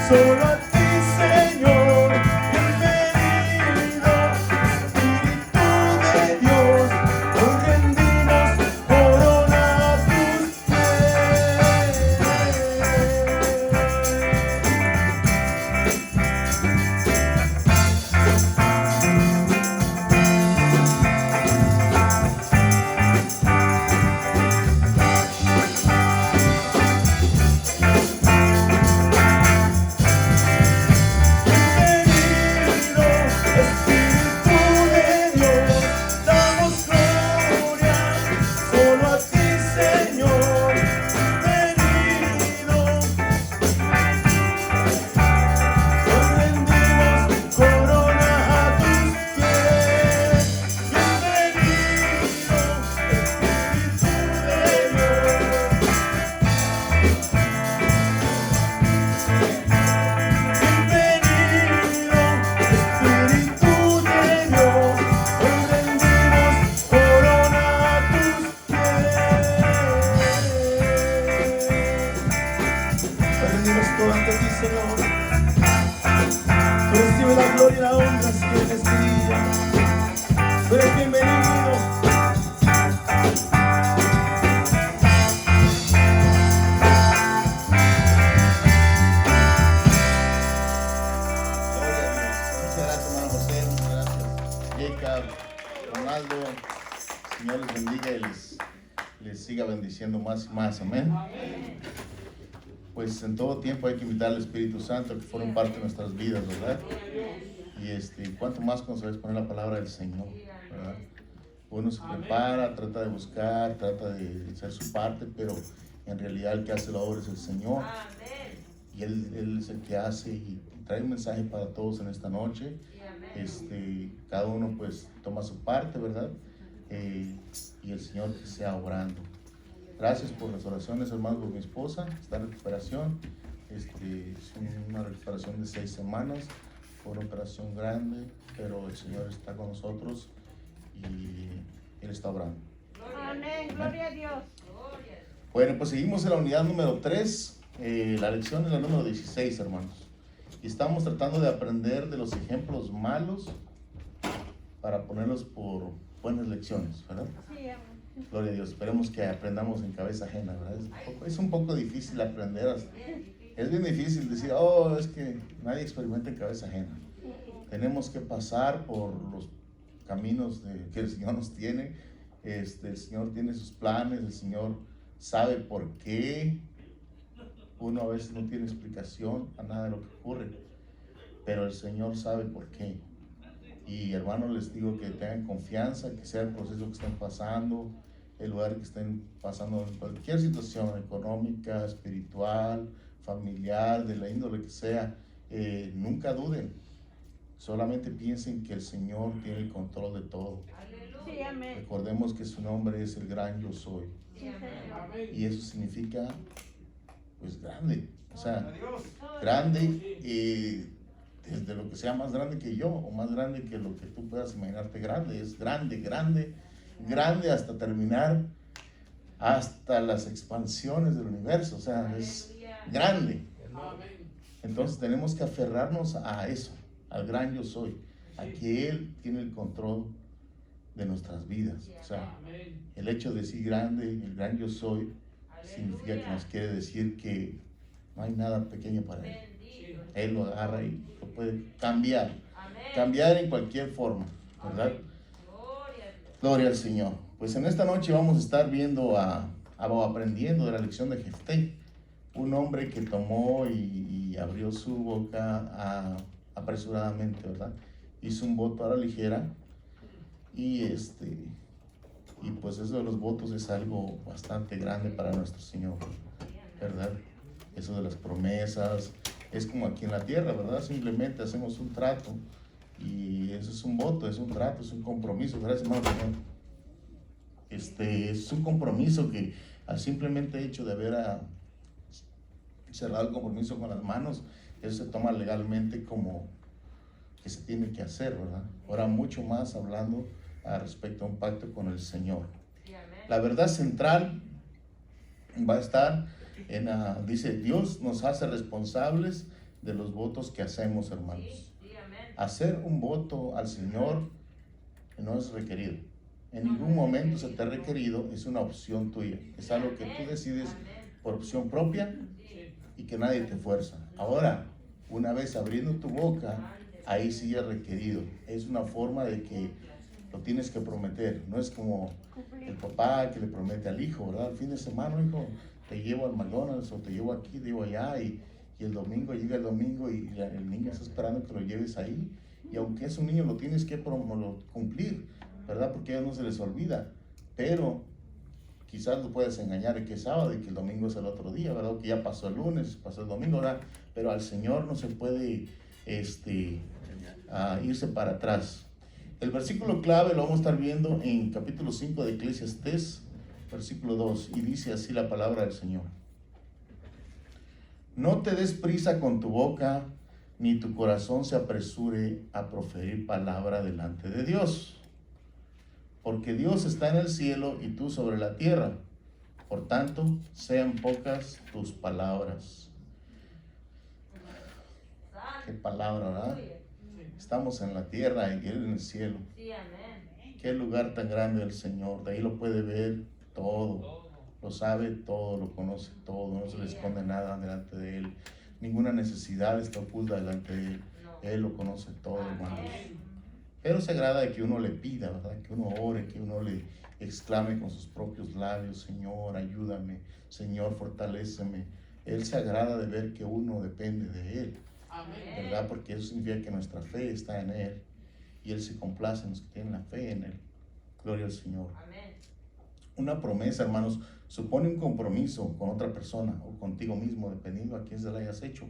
solo a ti, Señor, bienvenido, Espíritu de Dios, hoy rendimos corona a tus pies. Todo ante ti, Señor. Tú recibes la gloria y la honra, Señor, en este día. Tú eres bienvenido. Gloria a Dios. Muchas gracias, hermano José. Muchas gracias, Jacob, Ronaldo. Señor les bendiga y les siga bendiciendo más y más. Amén. Pues en todo tiempo hay que invitar al Espíritu Santo que forme parte de nuestras vidas, ¿verdad? Y cuanto más cuando se va a exponer la palabra del Señor, ¿verdad? Uno se prepara, trata de buscar, trata de hacer su parte, pero en realidad el que hace la obra es el Señor. Y Él es el que hace y trae un mensaje para todos en esta noche. Cada uno pues toma su parte, ¿verdad? Y el Señor que sea obrando. Gracias por las oraciones, hermanos, por mi esposa. Está en recuperación. Es una recuperación de 6 semanas. Fue una operación grande, pero el Señor está con nosotros y Él está obrando. Amén. Gloria a Dios. Bueno, pues seguimos en la unidad número 3. La lección es la número 16, hermanos. Y estamos tratando de aprender de los ejemplos malos para ponerlos por buenas lecciones, ¿verdad? Sí, amén. Gloria a Dios, esperemos que aprendamos en cabeza ajena, ¿verdad? Es un poco difícil aprender, es bien difícil decir, es que nadie experimenta en cabeza ajena. Tenemos que pasar por los caminos que el Señor nos tiene. El Señor tiene sus planes, el Señor sabe por qué. Uno a veces no tiene explicación a nada de lo que ocurre, pero el Señor sabe por qué. Y hermanos, les digo que tengan confianza, que sea el proceso que estén pasando, el lugar que estén pasando en cualquier situación económica, espiritual, familiar, de la índole que sea, nunca duden, solamente piensen que el Señor tiene el control de todo. Sí, amén. Recordemos que su nombre es el gran yo soy. Sí, Señor. Y eso significa, pues, grande, o sea, grande desde lo que sea más grande que yo o más grande que lo que tú puedas imaginarte grande. Es grande, grande, grande hasta terminar, hasta las expansiones del universo, o sea, es grande. Entonces tenemos que aferrarnos a eso, al gran yo soy, a que Él tiene el control de nuestras vidas. O sea, el hecho de decir grande, el gran yo soy, significa que nos quiere decir que no hay nada pequeño para Él. Él lo agarra y lo puede cambiar en cualquier forma, ¿verdad? Gloria al Señor. Pues en esta noche vamos a estar viendo aprendiendo de la lección de Jefté, un hombre que tomó y abrió su boca apresuradamente, ¿verdad? Hizo un voto a la ligera y pues eso de los votos es algo bastante grande para nuestro Señor, ¿verdad? Eso de las promesas, es como aquí en la tierra, ¿verdad? Simplemente hacemos un trato y eso es un voto, es un trato, es un compromiso. Gracias, hermano. Es un compromiso que al simplemente hecho de haber cerrado el compromiso con las manos, eso se toma legalmente como que se tiene que hacer, ¿verdad? Ahora mucho más hablando respecto a un pacto con el Señor. La verdad central va a estar dice, Dios nos hace responsables de los votos que hacemos, hermanos. Hacer un voto al Señor no es requerido. En ningún momento se te ha requerido, es una opción tuya. Es algo que tú decides por opción propia y que nadie te fuerza. Ahora, una vez abriendo tu boca, ahí sí es requerido. Es una forma de que lo tienes que prometer. No es como el papá que le promete al hijo, ¿verdad? El fin de semana, hijo, te llevo al McDonald's o te llevo aquí, te llevo allá, y el domingo llega el domingo y el niño está esperando que lo lleves ahí. Y aunque es un niño, lo tienes que cumplir, ¿verdad? Porque a ellos no se les olvida. Pero quizás lo puedes engañar de que es sábado y que el domingo es el otro día, ¿verdad? Que ya pasó el lunes, pasó el domingo, ¿verdad? Pero al Señor no se puede irse para atrás. El versículo clave lo vamos a estar viendo en capítulo 5 de Eclesiastés, versículo 2, y dice así la palabra del Señor. No te des prisa con tu boca, ni tu corazón se apresure a proferir palabra delante de Dios. Porque Dios está en el cielo y tú sobre la tierra. Por tanto, sean pocas tus palabras. Qué palabra, ¿verdad? Estamos en la tierra y Él en el cielo. Qué lugar tan grande el Señor. De ahí lo puede ver todo. Lo sabe todo, lo conoce todo. No se le esconde nada delante de Él. Ninguna necesidad está oculta delante de Él. Él lo conoce todo, hermanos. Pero se agrada de que uno le pida, ¿verdad? Que uno ore, que uno le exclame con sus propios labios: Señor, ayúdame, Señor, fortaléceme. Él se agrada de ver que uno depende de Él, ¿verdad? Porque eso significa que nuestra fe está en Él y Él se complace en los que tienen la fe en Él. Gloria al Señor. Una promesa, hermanos, supone un compromiso con otra persona o contigo mismo, dependiendo a quién se la hayas hecho,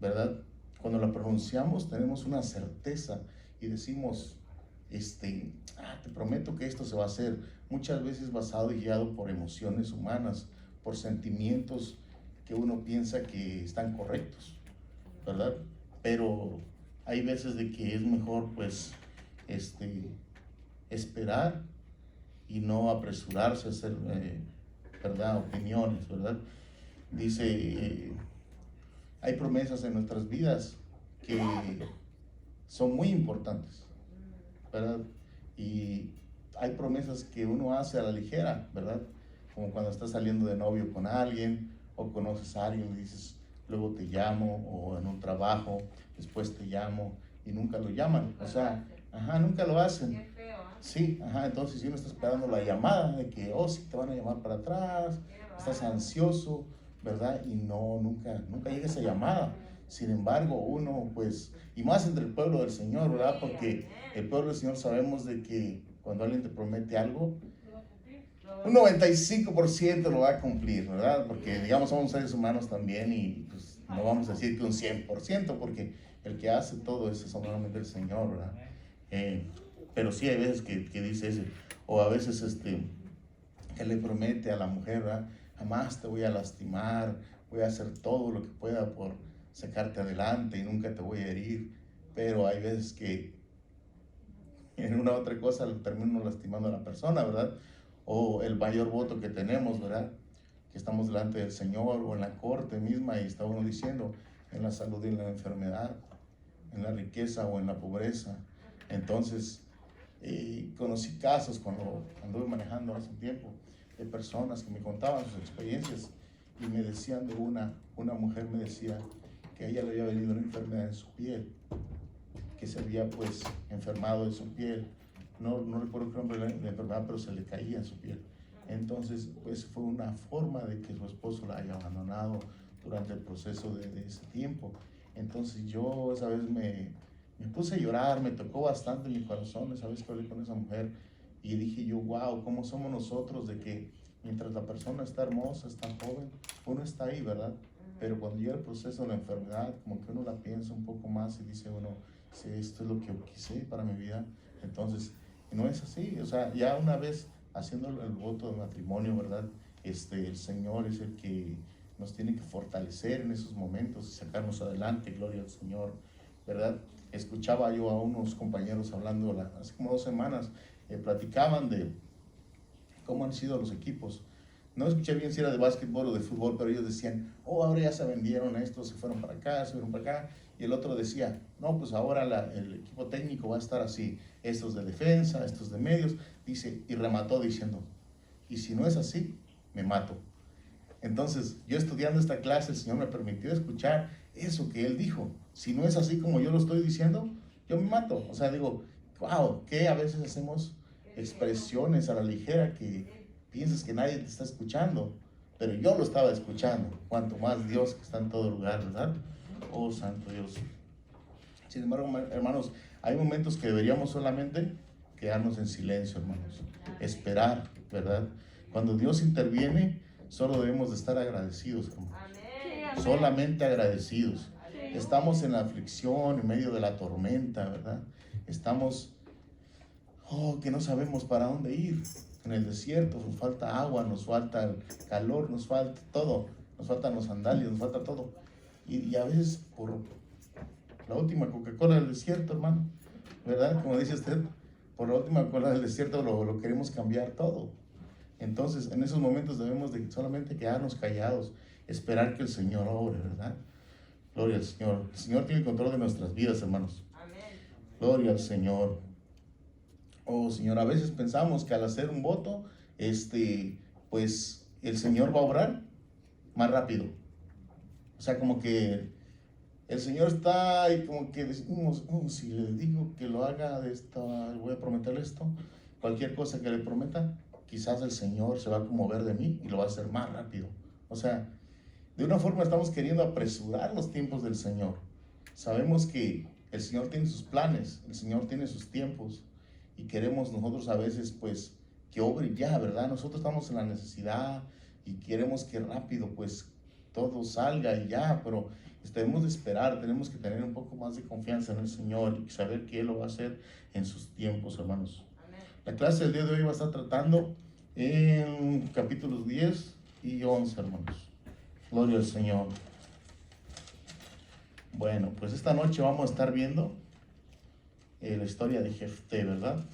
¿verdad? Cuando la pronunciamos tenemos una certeza y decimos, te prometo que esto se va a hacer, muchas veces basado y guiado por emociones humanas, por sentimientos que uno piensa que están correctos, ¿verdad? Pero hay veces de que es mejor, pues, esperar y no apresurarse a hacer, ¿verdad? Opiniones, ¿verdad? Dice, hay promesas en nuestras vidas que son muy importantes, ¿verdad? Y hay promesas que uno hace a la ligera, ¿verdad? Como cuando estás saliendo de novio con alguien o conoces a alguien y dices, luego te llamo, o en un trabajo, después te llamo, y nunca lo llaman, o sea, nunca lo hacen. Sí, entonces si uno está esperando la llamada de que, sí, te van a llamar para atrás, estás ansioso, ¿verdad? Y nunca llega esa llamada. Sin embargo, uno, pues, y más entre el pueblo del Señor, ¿verdad? Porque el pueblo del Señor sabemos de que cuando alguien te promete algo, un 95% lo va a cumplir, ¿verdad? Porque, digamos, somos seres humanos también y pues no vamos a decir que un 100%, porque el que hace todo eso es solamente el Señor, ¿verdad? Pero sí hay veces que dice ese, o a veces que le promete a la mujer, ¿verdad? Jamás te voy a lastimar, voy a hacer todo lo que pueda por sacarte adelante y nunca te voy a herir. Pero hay veces que en una u otra cosa le termino lastimando a la persona, ¿verdad? O el mayor voto que tenemos, ¿verdad? Que estamos delante del Señor o en la corte misma y está uno diciendo, en la salud y en la enfermedad, en la riqueza o en la pobreza. Entonces, conocí casos cuando anduve manejando hace un tiempo de personas que me contaban sus experiencias y me decían de una mujer me decía que a ella le había venido una enfermedad en su piel, que se había pues enfermado de su piel. No recuerdo qué nombre de la enfermedad, pero se le caía en su piel. Entonces, pues fue una forma de que su esposo la haya abandonado durante el proceso de ese tiempo. Entonces yo esa vez me puse a llorar, me tocó bastante mi corazón esa vez que hablé con esa mujer y dije yo, wow, ¿cómo somos nosotros de que mientras la persona está hermosa, está joven, uno está ahí, ¿verdad? Pero cuando llega el proceso de la enfermedad, como que uno la piensa un poco más y dice uno, si esto es lo que yo quise para mi vida, entonces no es así. O sea, ya una vez haciendo el voto de matrimonio, ¿verdad? El Señor es el que nos tiene que fortalecer en esos momentos y sacarnos adelante, gloria al Señor, ¿verdad? Escuchaba yo a unos compañeros hablando hace como 2 semanas, platicaban de cómo han sido los equipos no escuché bien si era de básquetbol o de fútbol, pero ellos decían, oh, ahora ya se vendieron estos, se fueron para acá, se fueron para acá. Y el otro decía, no, pues ahora el equipo técnico va a estar así, estos de defensa, estos de medios. Dice, y remató diciendo, y si no es así, me mato. Entonces, yo estudiando esta clase, el Señor me permitió escuchar eso que Él dijo. Si no es así como yo lo estoy diciendo, yo me mato. O sea, digo, wow, que a veces hacemos expresiones a la ligera que piensas que nadie te está escuchando, pero yo lo estaba escuchando, cuanto más Dios que está en todo lugar, ¿verdad? Oh, santo Dios. Sin embargo, hermanos, hay momentos que deberíamos solamente quedarnos en silencio, hermanos, esperar, ¿verdad? Cuando Dios interviene, solo debemos de estar agradecidos, hermanos. Solamente agradecidos. Estamos en la aflicción, en medio de la tormenta, ¿verdad? Estamos, que no sabemos para dónde ir. En el desierto nos falta agua, nos falta el calor, nos falta todo. Nos faltan los sandalias, nos falta todo. Y a veces por la última Coca-Cola del desierto, hermano, ¿verdad? Como dice usted, por la última Coca-Cola del desierto lo queremos cambiar todo. Entonces, en esos momentos debemos de solamente quedarnos callados, esperar que el Señor obre, ¿verdad? Gloria al Señor. El Señor tiene el control de nuestras vidas, hermanos. Amén. Gloria al Señor. Oh, Señor, a veces pensamos que al hacer un voto, pues el Señor va a obrar más rápido. O sea, como que el Señor está y como que decimos, si le digo que lo haga de esta, voy a prometerle esto, cualquier cosa que le prometa, quizás el Señor se va a conmover de mí y lo va a hacer más rápido. O sea, de una forma estamos queriendo apresurar los tiempos del Señor. Sabemos que el Señor tiene sus planes, el Señor tiene sus tiempos y queremos nosotros a veces pues que obre ya, ¿verdad? Nosotros estamos en la necesidad y queremos que rápido pues todo salga y ya, pero debemos de esperar, tenemos que tener un poco más de confianza en el Señor y saber que Él lo va a hacer en sus tiempos, hermanos. Amén. La clase del día de hoy va a estar tratando en capítulos 10 y 11, hermanos. Gloria al Señor. Bueno, pues esta noche vamos a estar viendo la historia de Jefté, ¿verdad?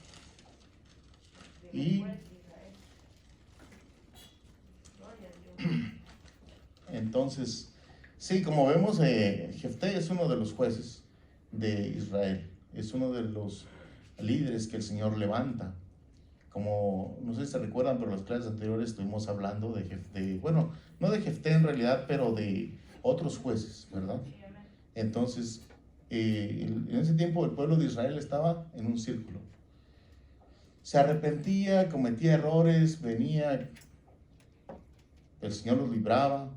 Y entonces, sí, como vemos, Jefté es uno de los jueces de Israel. Es uno de los líderes que el Señor levanta. Como, no sé si se recuerdan, pero en las clases anteriores estuvimos hablando de Jefté, bueno, no de Jefté en realidad, pero de otros jueces, ¿verdad? Entonces, en ese tiempo el pueblo de Israel estaba en un círculo. Se arrepentía, cometía errores, venía, el Señor los libraba,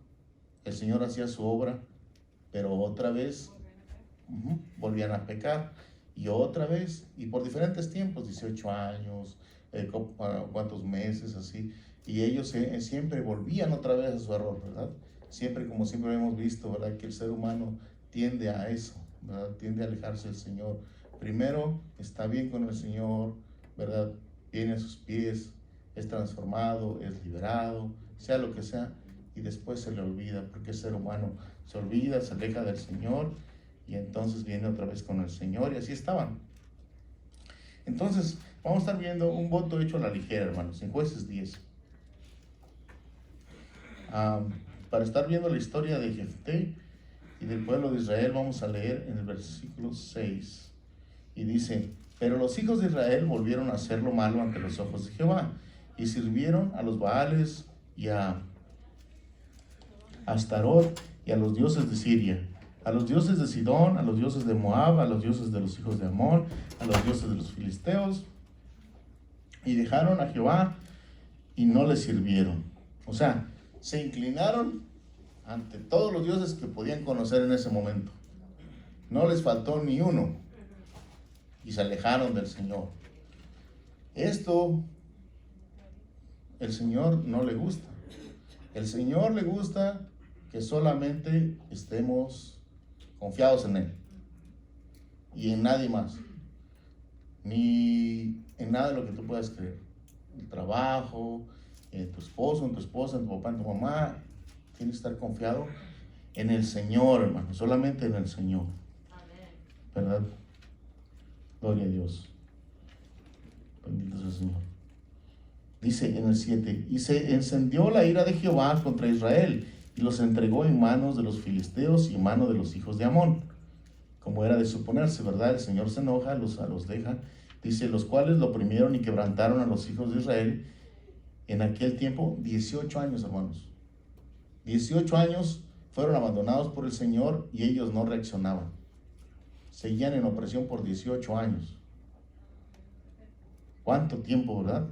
el Señor hacía su obra, pero otra vez volvían a pecar, y otra vez, y por diferentes tiempos, 18 años, cuántos meses, así, y ellos siempre volvían otra vez a su error, ¿verdad? Siempre, como siempre hemos visto, ¿verdad? Que el ser humano tiende a eso, ¿verdad? Tiende a alejarse del Señor. Primero está bien con el Señor, ¿verdad? Viene a sus pies, es transformado, es liberado, sea lo que sea, y después se le olvida, porque el ser humano se olvida, se aleja del Señor, y entonces viene otra vez con el Señor, y así estaban. Entonces, vamos a estar viendo un voto hecho a la ligera, hermanos, en Jueces 10. Para estar viendo la historia de Jefté y del pueblo de Israel, vamos a leer en el versículo 6. Y dice, pero los hijos de Israel volvieron a hacer lo malo ante los ojos de Jehová, y sirvieron a los Baales y a Astarot y a los dioses de Siria, a los dioses de Sidón, a los dioses de Moab, a los dioses de los hijos de Amón, a los dioses de los filisteos, y dejaron a Jehová y no le sirvieron. O sea, se inclinaron ante todos los dioses que podían conocer en ese momento. No les faltó ni uno y se alejaron del Señor. Esto el Señor no le gusta. El Señor le gusta que solamente estemos confiados en Él y en nadie más, ni en nada de lo que tú puedas creer. El trabajo, en tu esposo, en tu esposa, en tu papá, en tu mamá. Tienes que estar confiado en el Señor, hermano, solamente en el Señor. ¿Verdad? Gloria a Dios. Bendito sea el Señor. Dice en el 7, y se encendió la ira de Jehová contra Israel, y los entregó en manos de los filisteos y en manos de los hijos de Amón. Como era de suponerse, ¿verdad? El Señor se enoja, los deja. Dice, los cuales lo oprimieron y quebrantaron a los hijos de Israel. En aquel tiempo, 18 años, hermanos. 18 años fueron abandonados por el Señor y ellos no reaccionaban. Seguían en opresión por 18 años. ¿Cuánto tiempo, verdad?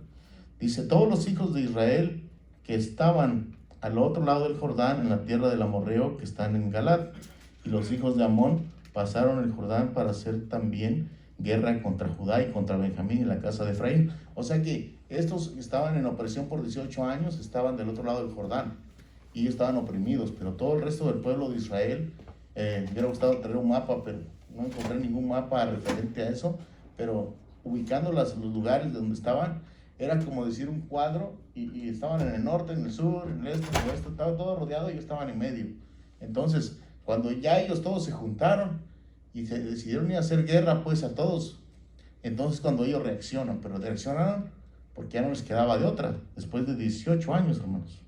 Dice, todos los hijos de Israel que estaban al otro lado del Jordán, en la tierra del amorreo, que están en Galat, y los hijos de Amón pasaron el Jordán para hacer también guerra contra Judá y contra Benjamín y la casa de Efraín. O sea que estos que estaban en opresión por 18 años estaban del otro lado del Jordán y ellos estaban oprimidos, pero todo el resto del pueblo de Israel, me hubiera gustado tener un mapa, pero no encontré ningún mapa referente a eso, pero ubicando los lugares donde estaban, era como decir un cuadro y estaban en el norte, en el sur, en el este, en el oeste, estaba todo rodeado y ellos estaban en medio. Entonces, cuando ya ellos todos se juntaron y se decidieron ir a hacer guerra pues a todos, entonces cuando ellos reaccionan, pero reaccionaron porque ya no les quedaba de otra, después de 18 años, hermanos.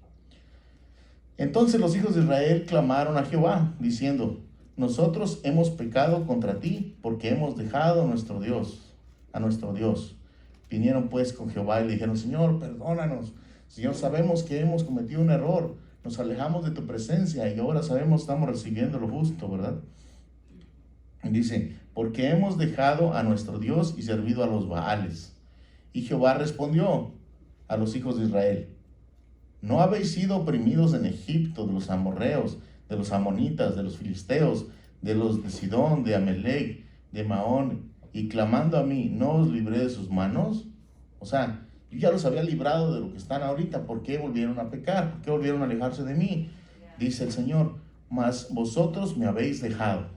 Entonces los hijos de Israel clamaron a Jehová, diciendo, nosotros hemos pecado contra ti, porque hemos dejado a nuestro Dios. Vinieron pues con Jehová y le dijeron, Señor, perdónanos. Señor, sabemos que hemos cometido un error, nos alejamos de tu presencia y ahora sabemos que estamos recibiendo lo justo, ¿verdad? Dice, porque hemos dejado a nuestro Dios y servido a los Baales. Y Jehová respondió a los hijos de Israel, ¿no habéis sido oprimidos en Egipto de los amorreos, de los amonitas, de los filisteos, de los de Sidón, de Amelec, de Maón, y clamando a mí, no os libré de sus manos? O sea, yo ya los había librado de lo que están ahorita. ¿Por qué volvieron a pecar? ¿Por qué volvieron a alejarse de mí? Dice el Señor, mas vosotros me habéis dejado.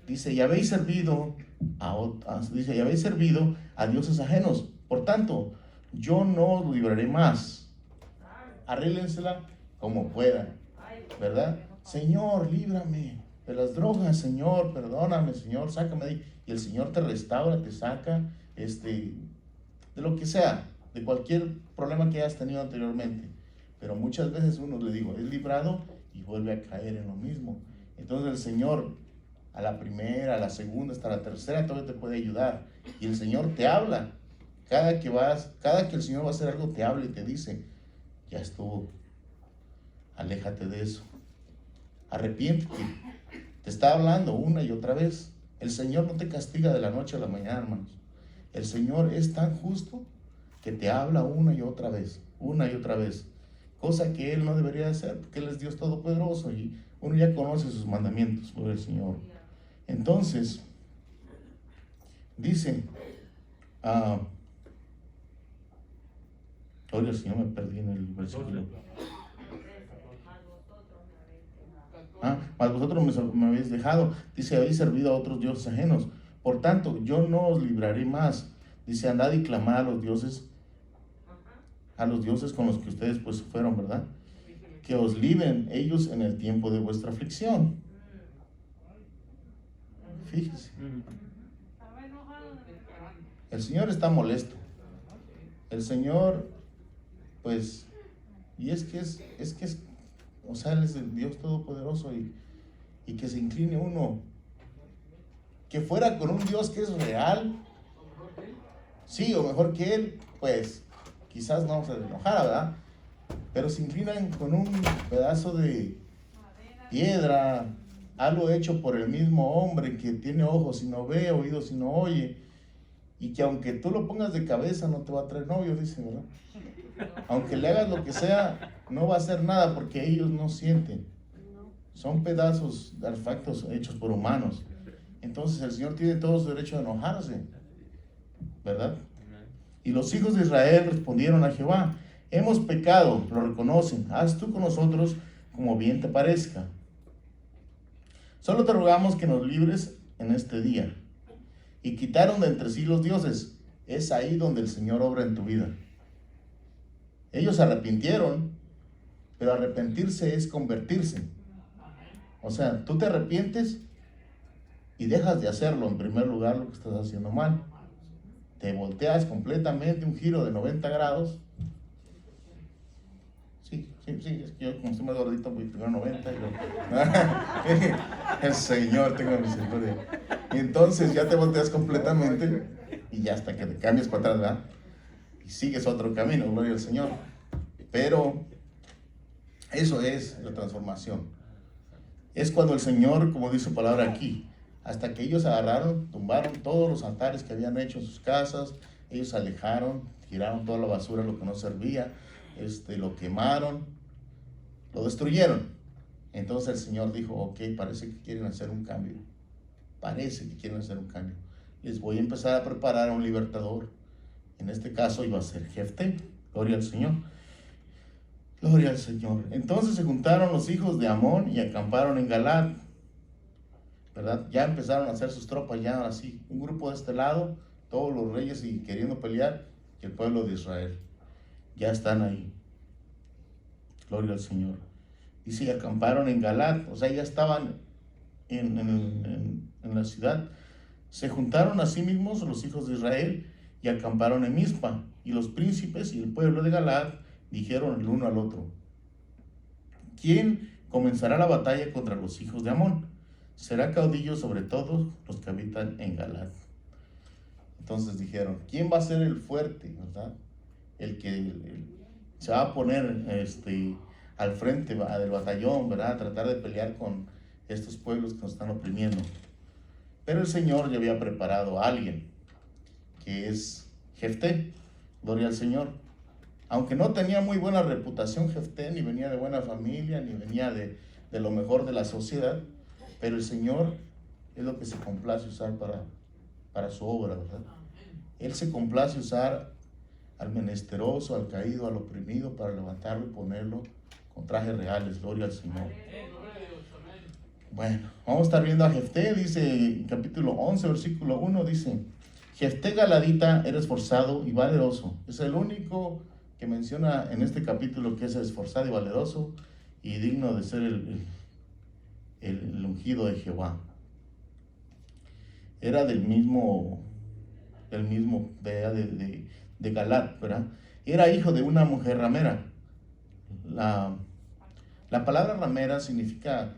Dice, y habéis servido a dioses ajenos. Por tanto, yo no os libraré más. Arréglensela como puedan, ¿verdad? Señor, líbrame de las drogas, Señor, perdóname, Señor, sácame de ahí. Y el Señor te restaura, te saca, de lo que sea, de cualquier problema que hayas tenido anteriormente. Pero muchas veces uno, le digo, es librado y vuelve a caer en lo mismo. Entonces el Señor, a la primera, a la segunda, hasta la tercera, todavía te puede ayudar. Y el Señor te habla. Cada que el Señor va a hacer algo, te habla y te dice, ya estuvo, aléjate de eso, arrepiéntete. Te está hablando una y otra vez. El Señor no te castiga de la noche a la mañana, hermanos. El Señor es tan justo que te habla una y otra vez, cosa que Él no debería hacer, porque Él es Dios Todopoderoso y uno ya conoce sus mandamientos por el Señor. Entonces, dice, oye, Señor, me perdí en el versículo. Mas vosotros me habéis dejado, dice, habéis servido a otros dioses ajenos. Por tanto, yo no os libraré más. Dice, andad y clamad a los dioses con los que ustedes pues fueron, ¿verdad? Que os libren ellos en el tiempo de vuestra aflicción. Fíjese. El Señor está molesto. El Señor, pues, y es que o sea, Él es el Dios Todopoderoso y que se incline uno, que fuera con un Dios que es real, sí, o mejor que Él, pues, quizás no se enojara, ¿verdad? Pero se inclinan con un pedazo de piedra, algo hecho por el mismo hombre que tiene ojos y no ve, oídos y no oye, y que aunque tú lo pongas de cabeza no te va a traer novio, dice, ¿verdad? Aunque le hagas lo que sea, no va a hacer nada porque ellos no sienten. Son pedazos de artefactos hechos por humanos. Entonces el Señor tiene todo su derecho a enojarse, ¿verdad? Y los hijos de Israel respondieron a Jehová, hemos pecado, lo reconocen, haz tú con nosotros como bien te parezca. Solo te rogamos que nos libres en este día. Y quitaron de entre sí los dioses. Es ahí donde el Señor obra en tu vida. Ellos se arrepintieron, pero arrepentirse es convertirse. O sea, tú te arrepientes y dejas de hacerlo en primer lugar lo que estás haciendo mal. Te volteas completamente, un giro de 90 grados Sí, es que yo como estoy más gordito, voy primero 90 y luego... El Señor tenga misericordia. Y entonces ya te volteas completamente y ya hasta que te cambias para atrás, ¿verdad? Y sigues otro camino, gloria al Señor. Pero eso es la transformación. Es cuando el Señor, como dice su palabra aquí, hasta que ellos agarraron, tumbaron todos los altares que habían hecho en sus casas, ellos se alejaron, tiraron toda la basura, lo que no servía, lo quemaron, lo destruyeron. Entonces el Señor dijo, ok, parece que quieren hacer un cambio. Parece que quieren hacer un cambio. Les voy a empezar a preparar a un libertador. En este caso iba a ser Jefté. Gloria al Señor. Gloria al Señor. Entonces se juntaron los hijos de Amón y acamparon en Galaad, ¿verdad? Ya empezaron a hacer sus tropas, ya así, un grupo de este lado, todos los reyes y queriendo pelear, y el pueblo de Israel. Ya están ahí. Gloria al Señor. Y sí, acamparon en Galaad, o sea, ya estaban en la ciudad. Se juntaron a sí mismos los hijos de Israel y acamparon en Mizpa. Y los príncipes y el pueblo de Galaad dijeron el uno al otro: ¿quién comenzará la batalla contra los hijos de Amón? Será caudillo sobre todos los que habitan en Galaad. Entonces dijeron, ¿quién va a ser el fuerte, verdad? El que se va a poner al frente del batallón, ¿verdad? A tratar de pelear con estos pueblos que nos están oprimiendo. Pero el Señor ya había preparado a alguien, que es Jefté. Gloria al Señor. Aunque no tenía muy buena reputación Jefté, ni venía de buena familia, ni venía de lo mejor de la sociedad, pero el Señor es lo que se complace usar para su obra, ¿verdad? Él se complace usar al menesteroso, al caído, al oprimido, para levantarlo y ponerlo con trajes reales. Gloria al Señor. Bueno, vamos a estar viendo a Jefté. Dice en capítulo 11, versículo 1, dice: Jefté galadita era esforzado y valeroso. Es el único que menciona en este capítulo que es esforzado y valeroso y digno de ser el ungido de Jehová. Era del mismo de Galat, ¿verdad? Era hijo de una mujer ramera. La palabra ramera significa,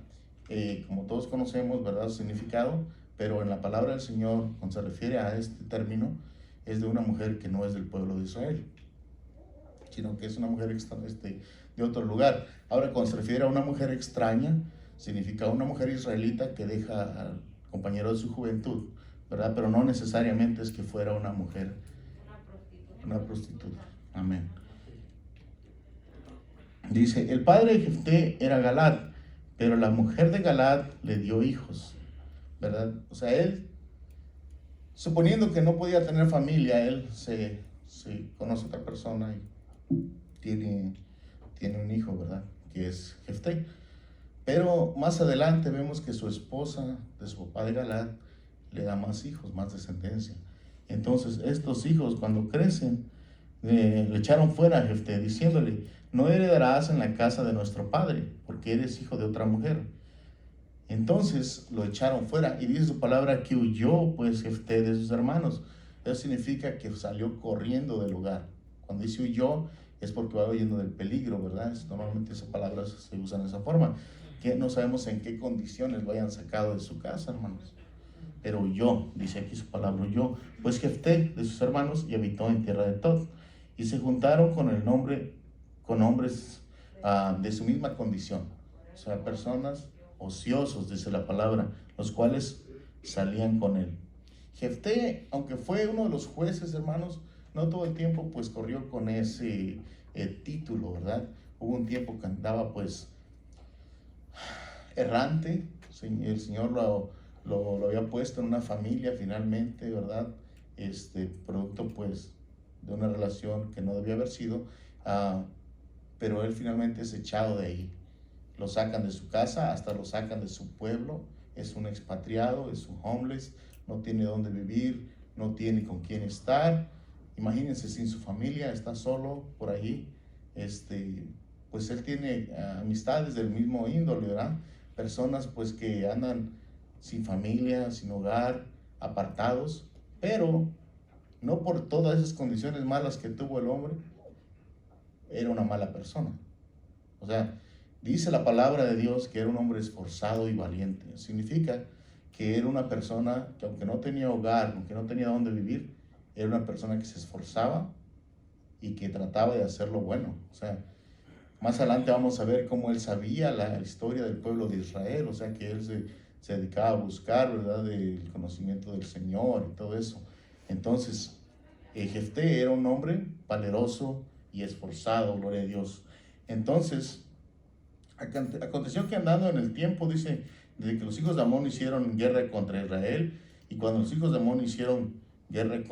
como todos conocemos, ¿verdad?, su significado, pero en la palabra del Señor, cuando se refiere a este término, es de una mujer que no es del pueblo de Israel, sino que es una mujer de otro lugar. Ahora, cuando se refiere a una mujer extraña, significa una mujer israelita que deja al compañero de su juventud, ¿verdad? Pero no necesariamente es que fuera una mujer, una prostituta. Amén. Dice, el padre de Jefté era Galad, pero la mujer de Galad le dio hijos, ¿verdad? O sea, él, suponiendo que no podía tener familia, él se conoce a otra persona y tiene un hijo, ¿verdad? Que es Jefté. Pero más adelante vemos que su esposa, de su papá de Galad, le da más hijos, más descendencia. Entonces estos hijos, cuando crecen, le echaron fuera a Jefté, diciéndole: no heredarás en la casa de nuestro padre, porque eres hijo de otra mujer. Entonces lo echaron fuera, y dice su palabra que huyó pues Jefté de sus hermanos. Eso significa que salió corriendo del lugar. Cuando dice huyó, es porque va huyendo del peligro, ¿verdad? Normalmente esas palabras se usan de esa forma, que no sabemos en qué condiciones lo hayan sacado de su casa, hermanos. Pero huyó, dice aquí su palabra, huyó pues Jefté de sus hermanos y habitó en tierra de Tob. Y se juntaron con hombres de su misma condición, o sea, personas ociosos, dice la palabra, los cuales salían con él. Jefté, aunque fue uno de los jueces, hermanos, no todo el tiempo pues corrió con ese título, ¿verdad? Hubo un tiempo que andaba pues errante. El Señor lo había puesto en una familia finalmente, ¿verdad? Producto pues de una relación que no debía haber sido, pero él finalmente es echado de ahí. Lo sacan de su casa, hasta lo sacan de su pueblo. Es un expatriado, es un homeless, no tiene dónde vivir, no tiene con quién estar. Imagínense, sin su familia, está solo por allí. Pues él tiene amistades del mismo índole, ¿verdad? Personas pues que andan sin familia, sin hogar, apartados, pero no por todas esas condiciones malas que tuvo el hombre, era una mala persona. O sea, dice la palabra de Dios que era un hombre esforzado y valiente. Significa que era una persona que aunque no tenía hogar, aunque no tenía dónde vivir, era una persona que se esforzaba y que trataba de hacer lo bueno. O sea, más adelante vamos a ver cómo él sabía la historia del pueblo de Israel, o sea, que él se dedicaba a buscar, ¿verdad?, el conocimiento del Señor y todo eso. Entonces, Jefté era un hombre valeroso y esforzado, gloria a Dios. Entonces, aconteció que andando en el tiempo, dice, desde que los hijos de Amón hicieron guerra contra Israel, y cuando los hijos de Amón hicieron guerra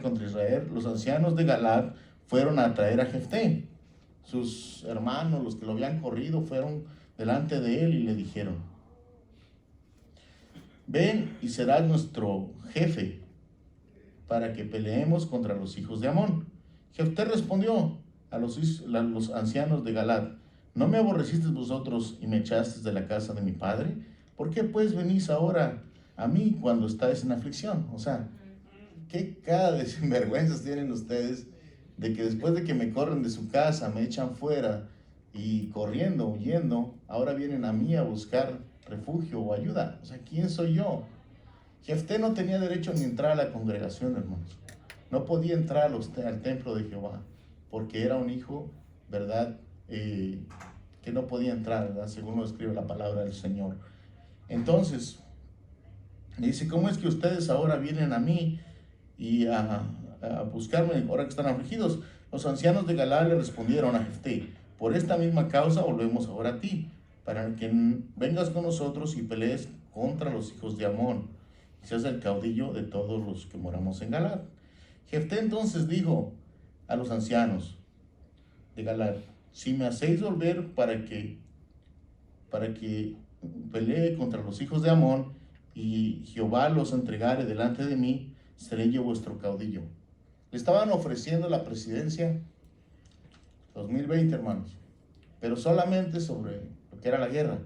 contra Israel, los ancianos de Galaad fueron a traer a Jefté. Sus hermanos, los que lo habían corrido, fueron delante de él y le dijeron: ven y serás nuestro jefe para que peleemos contra los hijos de Amón. Jefté respondió a los ancianos de Galaad: ¿no me aborrecisteis vosotros y me echasteis de la casa de mi padre? ¿Por qué pues venís ahora a mí cuando estáis en aflicción? O sea, qué cara de sinvergüenzas tienen ustedes, de que después de que me corren de su casa, me echan fuera y corriendo, huyendo, ahora vienen a mí a buscar refugio o ayuda. O sea, ¿quién soy yo? Jefté no tenía derecho ni entrar a la congregación, hermanos. No podía entrar al templo de Jehová, porque era un hijo, ¿verdad?, que no podía entrar, ¿verdad?, según lo escribe la palabra del Señor. Entonces, dice: ¿cómo es que ustedes ahora vienen a mí y a buscarme ahora que están afligidos? Los ancianos de Galaad le respondieron a Jefté: por esta misma causa volvemos ahora a ti, para que vengas con nosotros y pelees contra los hijos de Amón, y seas el caudillo de todos los que moramos en Galaad. Jefté entonces dijo a los ancianos de Galaad: si me hacéis volver para que pelee contra los hijos de Amón, y Jehová los entregare delante de mí, seré yo vuestro caudillo. Le estaban ofreciendo la presidencia 2020, hermanos, pero solamente sobre lo que era la guerra,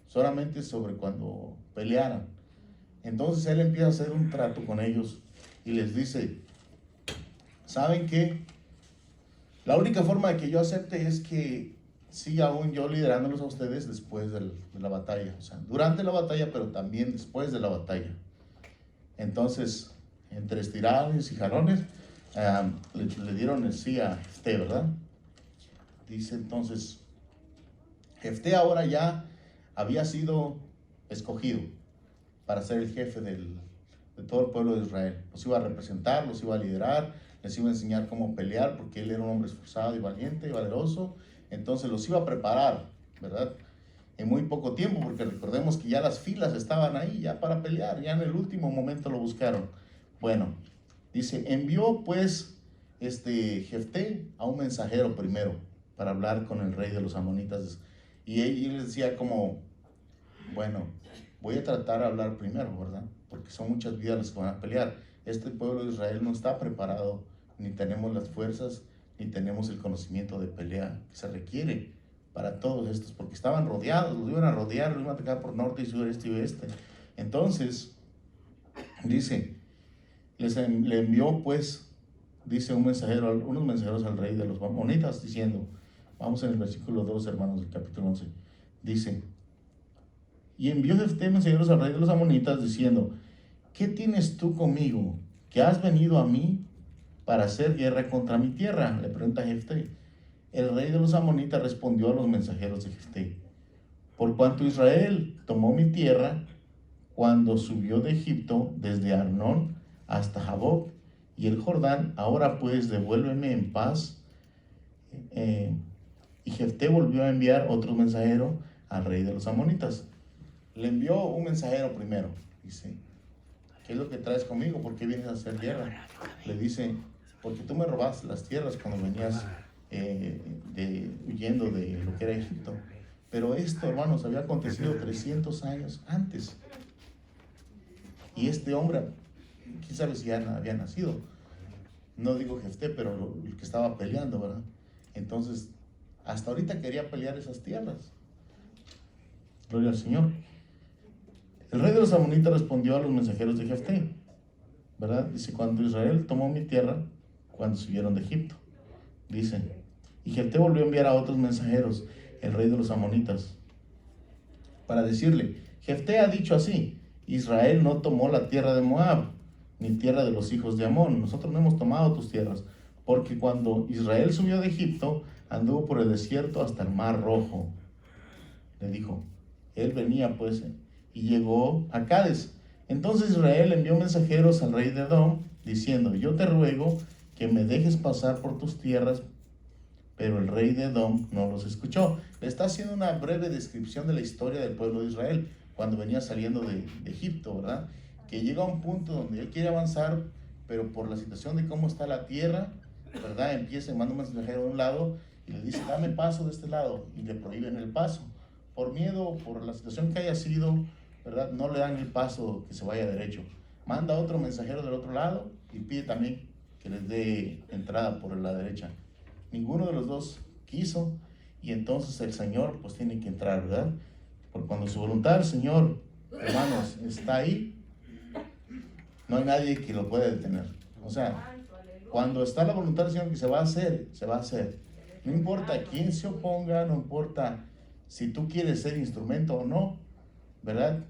solamente sobre cuando pelearan. Entonces él empieza a hacer un trato con ellos y les dice: ¿saben qué? La única forma de que yo acepte es que siga aún yo liderándolos a ustedes después de la batalla, o sea, durante la batalla, pero también después de la batalla. Entonces, entre estirados y jalones, le dieron el sí a Jefté, ¿verdad? Dice entonces, Jefté ahora ya había sido escogido para ser el jefe de todo el pueblo de Israel. Los iba a representar, los iba a liderar, les iba a enseñar cómo pelear, porque él era un hombre esforzado y valiente y valeroso. Entonces los iba a preparar, ¿verdad?, en muy poco tiempo, porque recordemos que ya las filas estaban ahí ya para pelear, ya en el último momento lo buscaron. Bueno, dice: envió pues Jefté a un mensajero primero para hablar con el rey de los amonitas, y él decía como: bueno, voy a tratar de hablar primero, ¿verdad?, porque son muchas vidas las que van a pelear. Este pueblo de Israel no está preparado, ni tenemos las fuerzas, ni tenemos el conocimiento de pelea que se requiere para todos estos, porque estaban rodeados, los iban a rodear, los iban a atacar por norte y sur, este y oeste. Entonces, dice, le envió pues, dice, unos mensajeros al rey de los amonitas, diciendo, vamos en el versículo 2, hermanos, del capítulo 11, dice: y envió Jefté mensajeros al rey de los amonitas, diciendo: ¿qué tienes tú conmigo, que has venido a mí para hacer guerra contra mi tierra? Le pregunta Jefté. El rey de los amonitas respondió a los mensajeros de Jefté: por cuanto Israel tomó mi tierra cuando subió de Egipto desde Arnón hasta Jaboc y el Jordán, ahora pues devuélveme en paz. Y Jefté volvió a enviar otro mensajero al rey de los amonitas. Le envió un mensajero primero, dice: ¿qué es lo que traes conmigo? ¿Por qué vienes a hacer guerra? Le dice: porque tú me robaste las tierras cuando venías huyendo de lo que era Egipto. Pero esto, hermanos, había acontecido 300 años antes. Y este hombre, quién sabe si ya había nacido. No digo Jefté, pero el que estaba peleando, ¿verdad? Entonces, hasta ahorita quería pelear esas tierras. Gloria al Señor. El rey de los amonitas respondió a los mensajeros de Jefté, ¿verdad? Dice: cuando Israel tomó mi tierra, cuando subieron de Egipto. Dice, y Jefté volvió a enviar a otros mensajeros, el rey de los amonitas, para decirle, Jefté ha dicho así, Israel no tomó la tierra de Moab, ni tierra de los hijos de Amón. Nosotros no hemos tomado tus tierras, porque cuando Israel subió de Egipto, anduvo por el desierto hasta el mar Rojo. Le dijo, él venía pues, y llegó a Cades. Entonces Israel envió mensajeros al rey de Edom, diciendo, yo te ruego que me dejes pasar por tus tierras. Pero el rey de Edom no los escuchó. Le está haciendo una breve descripción de la historia del pueblo de Israel, cuando venía saliendo de Egipto, ¿verdad? Que llega a un punto donde él quiere avanzar, pero por la situación de cómo está la tierra, ¿verdad? Empieza y manda un mensajero de un lado y le dice, dame paso de este lado, y le prohíben el paso. Por miedo, por la situación que haya sido, ¿verdad? No le dan el paso que se vaya derecho. Manda otro mensajero del otro lado y pide también que les dé entrada por la derecha. Ninguno de los dos quiso, y entonces el Señor pues tiene que entrar, ¿verdad? Porque cuando su voluntad del Señor, hermanos, está ahí, no hay nadie que lo pueda detener. O sea, cuando está la voluntad del Señor que se va a hacer, se va a hacer. No importa quién se oponga, no importa si tú quieres ser instrumento o no, ¿verdad?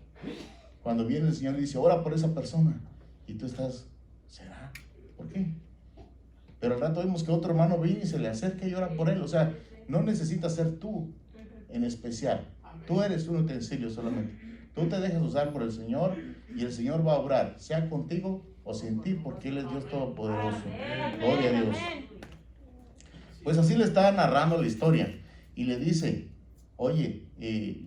Cuando viene el Señor y dice, ora por esa persona, y tú estás, ¿será? ¿Por qué? Pero al rato vemos que otro hermano viene y se le acerca y ora por él. O sea, no necesitas ser tú en especial. Tú eres un utensilio solamente. Tú te dejas usar por el Señor y el Señor va a obrar, sea contigo o sin ti, porque Él es Dios Todopoderoso. Gloria a Dios. Pues así le está narrando la historia y le dice, oye,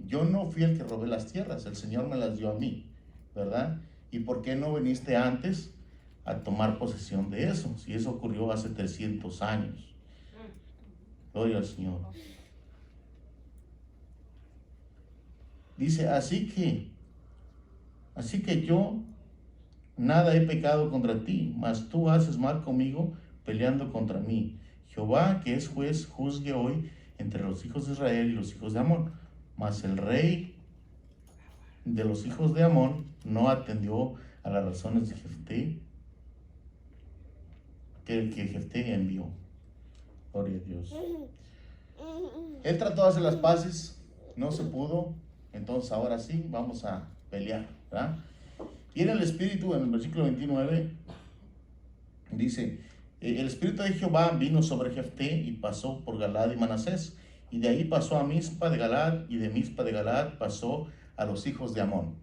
yo no fui el que robé las tierras, el Señor me las dio a mí, ¿verdad? ¿Y por qué no viniste antes a tomar posesión de eso? Si eso ocurrió hace 300 años. Gloria al Señor. Dice, así que yo nada he pecado contra ti, mas tú haces mal conmigo peleando contra mí. Jehová, que es juez, juzgue hoy entre los hijos de Israel y los hijos de Amón. Mas el rey de los hijos de Amón no atendió a las razones de Jefté, que Jefté envió. Gloria a Dios. Él trató de hacer las paces, no se pudo. Entonces ahora sí, vamos a pelear, ¿verdad? Y en el Espíritu, en el versículo 29, dice, el Espíritu de Jehová vino sobre Jefté y pasó por Galad y Manasés, y de ahí pasó a Mizpa de Galad, y de Mizpa de Galad pasó a los hijos de Amón.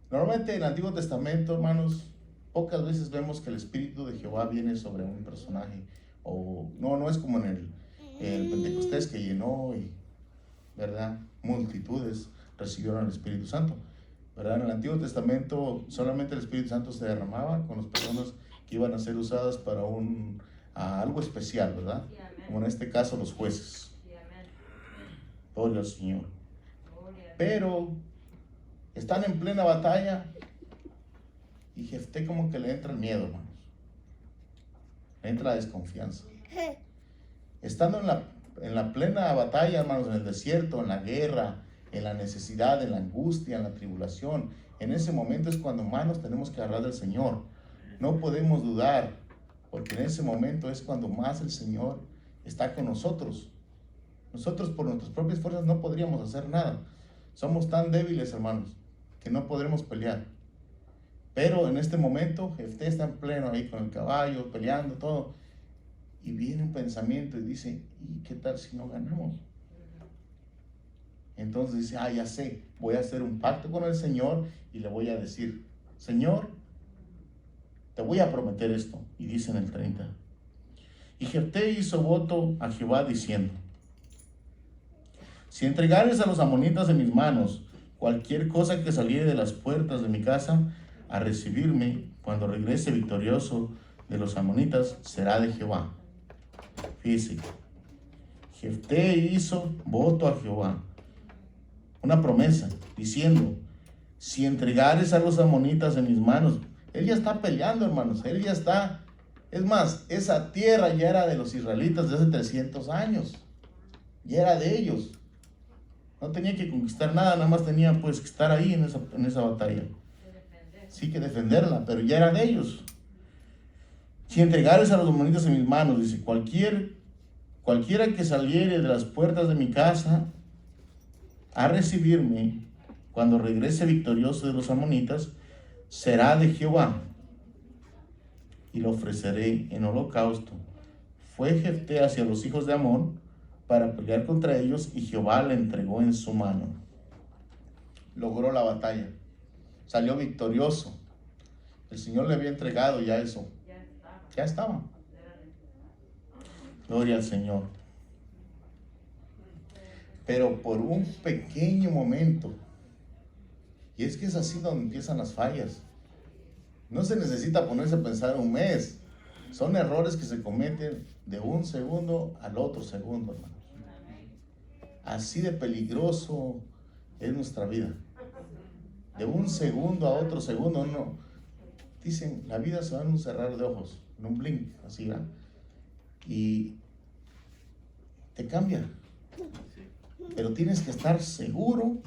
Normalmente en el Antiguo Testamento, hermanos, pocas veces vemos que el Espíritu de Jehová viene sobre un personaje, o no es como en el Pentecostés que llenó y, ¿verdad? Multitudes recibieron el Espíritu Santo, ¿verdad? En el Antiguo Testamento solamente el Espíritu Santo se derramaba con las personas que iban a ser usadas para algo especial, ¿verdad? Como en este caso los jueces. Gloria al Señor. Pero están en plena batalla y Jefté como que le entra el miedo, hermanos. Le entra la desconfianza. Estando en la plena batalla, hermanos, en el desierto, en la guerra, en la necesidad, en la angustia, en la tribulación, en ese momento es cuando más nos tenemos que agarrar del Señor. No podemos dudar, porque en ese momento es cuando más el Señor está con nosotros. Nosotros por nuestras propias fuerzas no podríamos hacer nada. Somos tan débiles, hermanos, que no podremos pelear. Pero en este momento, Jefté está en pleno ahí con el caballo, peleando todo. Y viene un pensamiento y dice, ¿y qué tal si no ganamos? Entonces dice, ya sé, voy a hacer un pacto con el Señor y le voy a decir, Señor, te voy a prometer esto. Y dice en el 30, y Jefté hizo voto a Jehová diciendo, si entregares a los amonitas en mis manos cualquier cosa que saliere de las puertas de mi casa a recibirme cuando regrese victorioso de los amonitas, será de Jehová. Fíjese, Jefté hizo voto a Jehová, una promesa, diciendo, si entregares a los amonitas en mis manos, él ya está peleando, hermanos, él ya está, es más, esa tierra ya era de los israelitas de hace 300 años, ya era de ellos, no tenía que conquistar nada más tenía pues que estar ahí en esa batalla, sí que defenderla, pero ya era de ellos. Si entregares a los amonitas en mis manos, dice, cualquiera que saliere de las puertas de mi casa a recibirme, cuando regrese victorioso de los amonitas, será de Jehová, y lo ofreceré en holocausto. Fue Jefté hacia los hijos de Amón para pelear contra ellos, y Jehová le entregó en su mano. Logró la batalla, salió victorioso. El Señor le había entregado ya eso. Ya estaba. Gloria al Señor. Pero por un pequeño momento, y es que es así donde empiezan las fallas. No se necesita ponerse a pensar un mes. Son errores que se cometen de un segundo al otro segundo, hermanos. Así de peligroso es nuestra vida. De un segundo a otro segundo, no. Dicen, la vida se va en un cerrar de ojos, en un blink, así, ¿verdad? Y te cambia. Pero tienes que estar seguro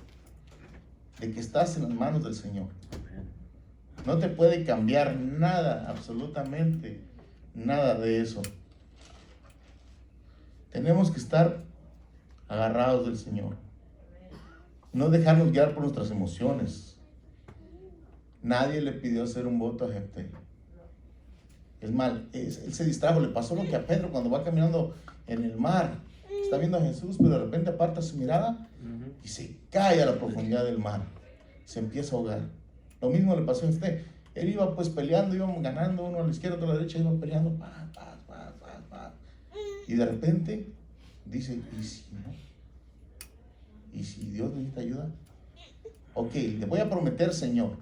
de que estás en las manos del Señor. No te puede cambiar nada, absolutamente nada de eso. Tenemos que estar agarrados del Señor. No dejarnos guiar por nuestras emociones. Nadie le pidió hacer un voto a Jefté. Es mal, él se distrajo. Le pasó lo que a Pedro cuando va caminando en el mar. Está viendo a Jesús, pero de repente aparta su mirada y se cae a la profundidad del mar. Se empieza a ahogar. Lo mismo le pasó a Jefté. Él iba pues peleando, íbamos ganando, uno a la izquierda, otro a la derecha, iba peleando. Y de repente dice, ¿y si no? ¿Y si Dios necesita ayuda? Ok, le voy a prometer, Señor,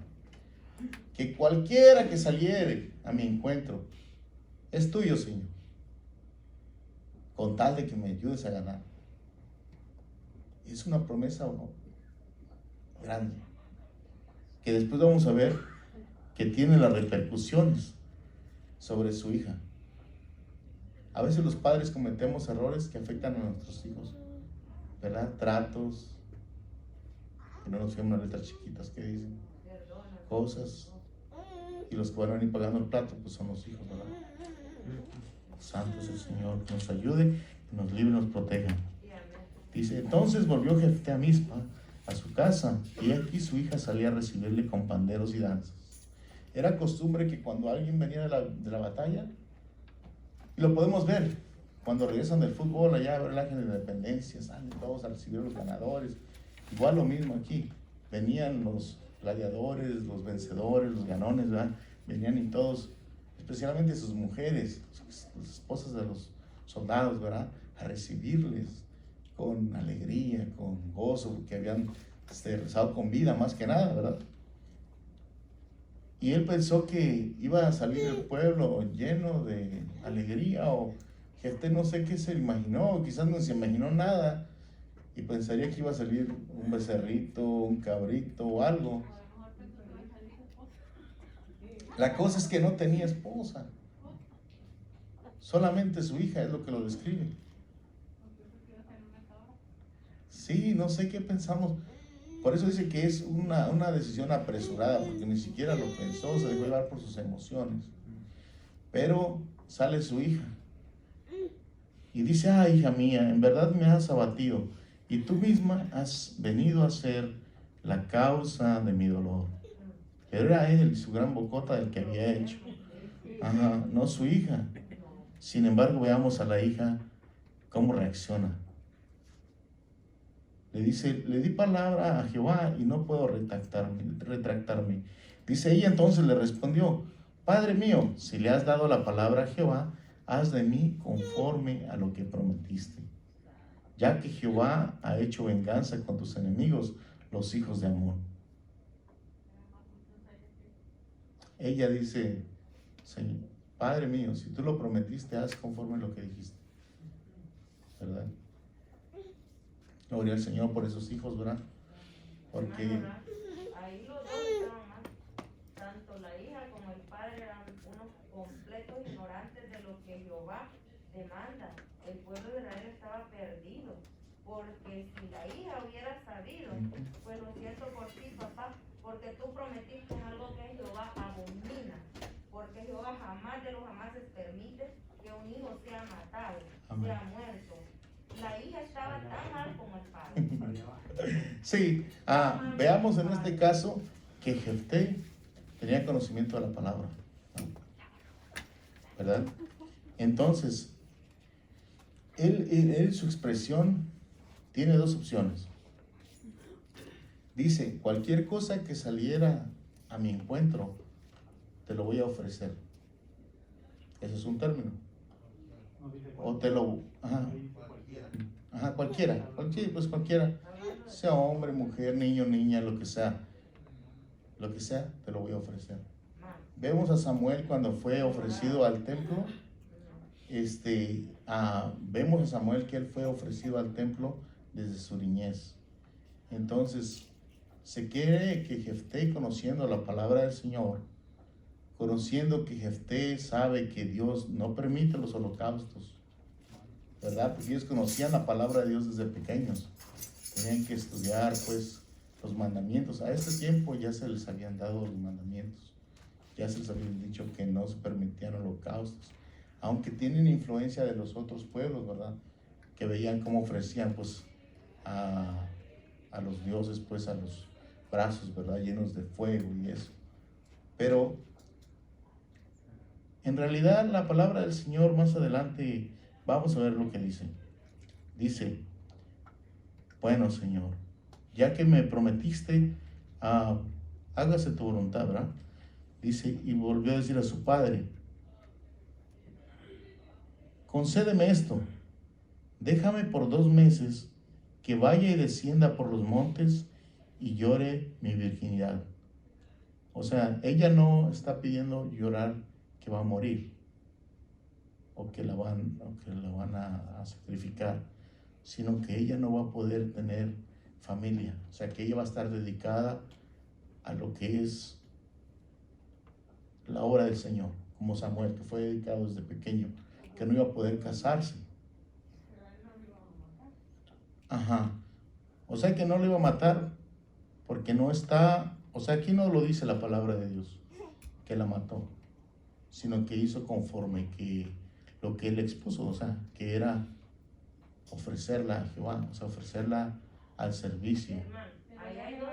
que cualquiera que saliere a mi encuentro es tuyo, Señor, con tal de que me ayudes a ganar. Es una promesa grande, que después vamos a ver que tiene las repercusiones sobre su hija. A veces los padres cometemos errores que afectan a nuestros hijos, ¿verdad? Tratos, que no nos fijamos las letras chiquitas que dicen, cosas, y los que van a venir pagando el plato, pues son los hijos, ¿verdad? Santo es el Señor, que nos ayude, que nos libre y nos proteja. Dice, entonces volvió Jefté a Mizpa, a su casa, y aquí su hija salía a recibirle con panderos y danzas. Era costumbre que cuando alguien venía de la batalla, y lo podemos ver, cuando regresan del fútbol allá a ver el ángel de la independencia, salen todos a recibir a los ganadores. Igual lo mismo aquí, venían los gladiadores, los vencedores, los ganones, ¿verdad? Venían y todos, especialmente sus mujeres, las esposas de los soldados, ¿verdad? A recibirles con alegría, con gozo, porque habían rezado con vida más que nada, ¿verdad? Y él pensó que iba a salir el pueblo lleno de alegría, o Jefté no sé qué se imaginó, quizás no se imaginó nada, y pensaría que iba a salir un becerrito, un cabrito o algo. La cosa es que no tenía esposa, solamente su hija, es lo que lo describe. Sí, no sé qué pensamos. Por eso dice que es una decisión apresurada, porque ni siquiera lo pensó, se dejó llevar por sus emociones. Pero sale su hija y dice, hija mía, en verdad me has abatido, y tú misma has venido a ser la causa de mi dolor. Pero era él, su gran bocota, del que había hecho. No su hija. Sin embargo, veamos a la hija cómo reacciona. Le dice, le di palabra a Jehová y no puedo retractarme. Dice ella, entonces le respondió, Padre mío, si le has dado la palabra a Jehová, haz de mí conforme a lo que prometiste, ya que Jehová ha hecho venganza con tus enemigos, los hijos de Amón. Ella dice, Señor, Padre mío, si tú lo prometiste, haz conforme a lo que dijiste, ¿verdad? Gloria al Señor por esos hijos, ¿verdad? Porque ahí los dos estaban mal. Tanto la hija como el padre eran unos completos ignorantes de lo que Jehová demanda. El pueblo de Israel estaba perdido, porque si la hija hubiera sabido, pues lo siento por ti, papá, porque tú prometiste algo que Jehová abomina. porque Jehová jamás de los jamases permite que un hijo sea matado, Amén. sea muerto. La hija estaba tan mal como el padre. Sí, veamos en este caso que Jefté tenía conocimiento de la palabra, ¿verdad? Entonces, él su expresión tiene dos opciones. Dice, cualquier cosa que saliera a mi encuentro, te lo voy a ofrecer. Ese es un término. O te lo... cualquiera, pues cualquiera. Sea hombre, mujer, niño, niña, lo que sea, te lo voy a ofrecer. Vemos a Samuel cuando fue ofrecido al templo. Vemos a Samuel que él fue ofrecido al templo desde su niñez. Entonces, se quiere que Jefté, conociendo la palabra del Señor, conociendo que Jefté sabe que Dios no permite los holocaustos, ¿verdad? Porque ellos conocían la palabra de Dios desde pequeños. Tenían que estudiar, pues, los mandamientos. A este tiempo ya se les habían dado los mandamientos. Ya se les habían dicho que no se permitían holocaustos. Aunque tienen influencia de los otros pueblos, ¿verdad? Que veían cómo ofrecían, pues, a los dioses, pues, a los brazos, ¿verdad? Llenos de fuego y eso. Pero, en realidad, la palabra del Señor, más adelante, vamos a ver lo que dice. Dice, bueno, Señor, ya que me prometiste, hágase tu voluntad, ¿verdad? Dice, y volvió a decir a su padre, concédeme esto, déjame por 2 meses que vaya y descienda por los montes y llore mi virginidad. O sea, ella no está pidiendo llorar que va a morir o que la van a sacrificar, sino que ella no va a poder tener familia. O sea, que ella va a estar dedicada a lo que es la obra del Señor, como Samuel, que fue dedicado desde pequeño, que no iba a poder casarse. O sea que no le iba a matar, porque no está, o sea, aquí no lo dice la palabra de Dios, que la mató, sino que hizo conforme que lo que él expuso, o sea, que era ofrecerla a Jehová, o sea, ofrecerla al servicio. Ahí hay dos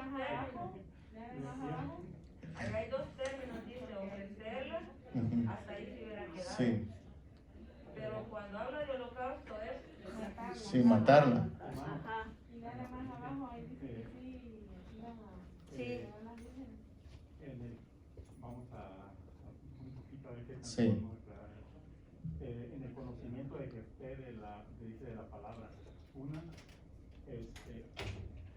términos, dice ofrecerla, hasta ahí se hubiera quedado. Sí. Pero cuando habla de holocausto es Sí, matarla. Ajá. Y nada más abajo ahí dice que sí. Vamos a un poquito a ver qué Sí. podemos aclarar. En el conocimiento de Jefté dice de la palabra,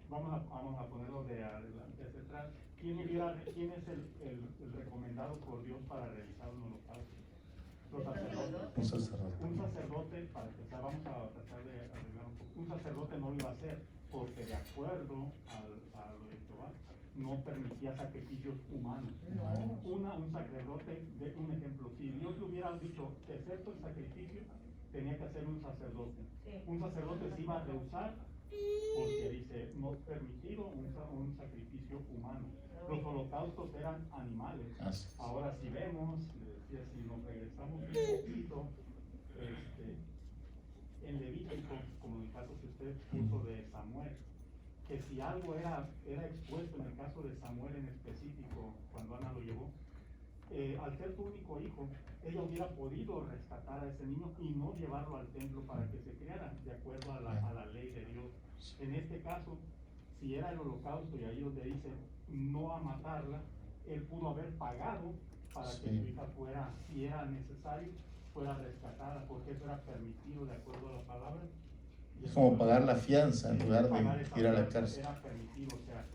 vamos a ponerlo de adelante hacia atrás. ¿Quién es el recomendado por Dios para realizar un holocausto? Los sacerdotes. Un sacerdote. Un sacerdote, para empezar, vamos a tratar de arreglar un poco. Un sacerdote no lo iba a hacer, porque de acuerdo a lo de Jehová, no permitía sacrificios humanos. Un sacerdote, de un ejemplo, si Dios le hubiera dicho, excepto el sacrificio, tenía que hacer un sacerdote. Sí. Un sacerdote se iba a rehusar porque dice, no es permitido un sacrificio humano. Los holocaustos eran animales. Ahora si vemos, decía, si nos regresamos un poquito, en Levítico, como en el caso que usted puso de Samuel, que si algo era expuesto en el caso de Samuel en específico, cuando Ana lo llevó, al ser su único hijo, ella hubiera podido rescatar a ese niño y no llevarlo al templo para que se criara, de acuerdo a la ley de Dios. En este caso, si era el holocausto, y ahí donde dice no a matarla, él pudo haber pagado para que su hija fuera, si era necesario, fuera rescatada, porque eso era permitido de acuerdo a la palabra. Es como pagar la fianza en lugar de ir a la cárcel. Era permitido, o sea,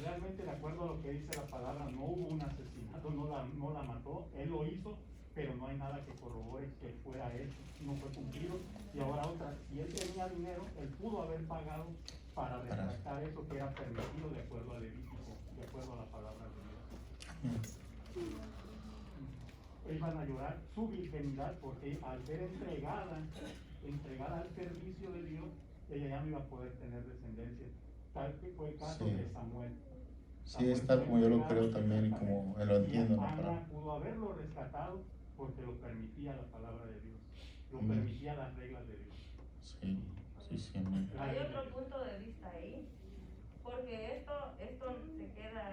realmente de acuerdo a lo que dice la palabra, no hubo un asesinato, no la mató, él lo hizo, pero no hay nada que corrobore que fuera él, no fue cumplido. Y ahora otra, si él tenía dinero, él pudo haber pagado para rescatar eso que era permitido de acuerdo a Levítico, de acuerdo a la palabra de Dios. Iban a llorar su virginidad porque al ser entregada al servicio de Dios, ella ya no iba a poder tener descendencia. Tal que fue el caso de Samuel. Sí, está como yo lo creo también y como lo entiendo, ¿no? Ana pudo haberlo rescatado porque lo permitía la palabra de Dios, lo Amén. permitía las reglas de Dios. Sí, sí, sí, amén. Hay otro punto de vista ahí, porque esto se queda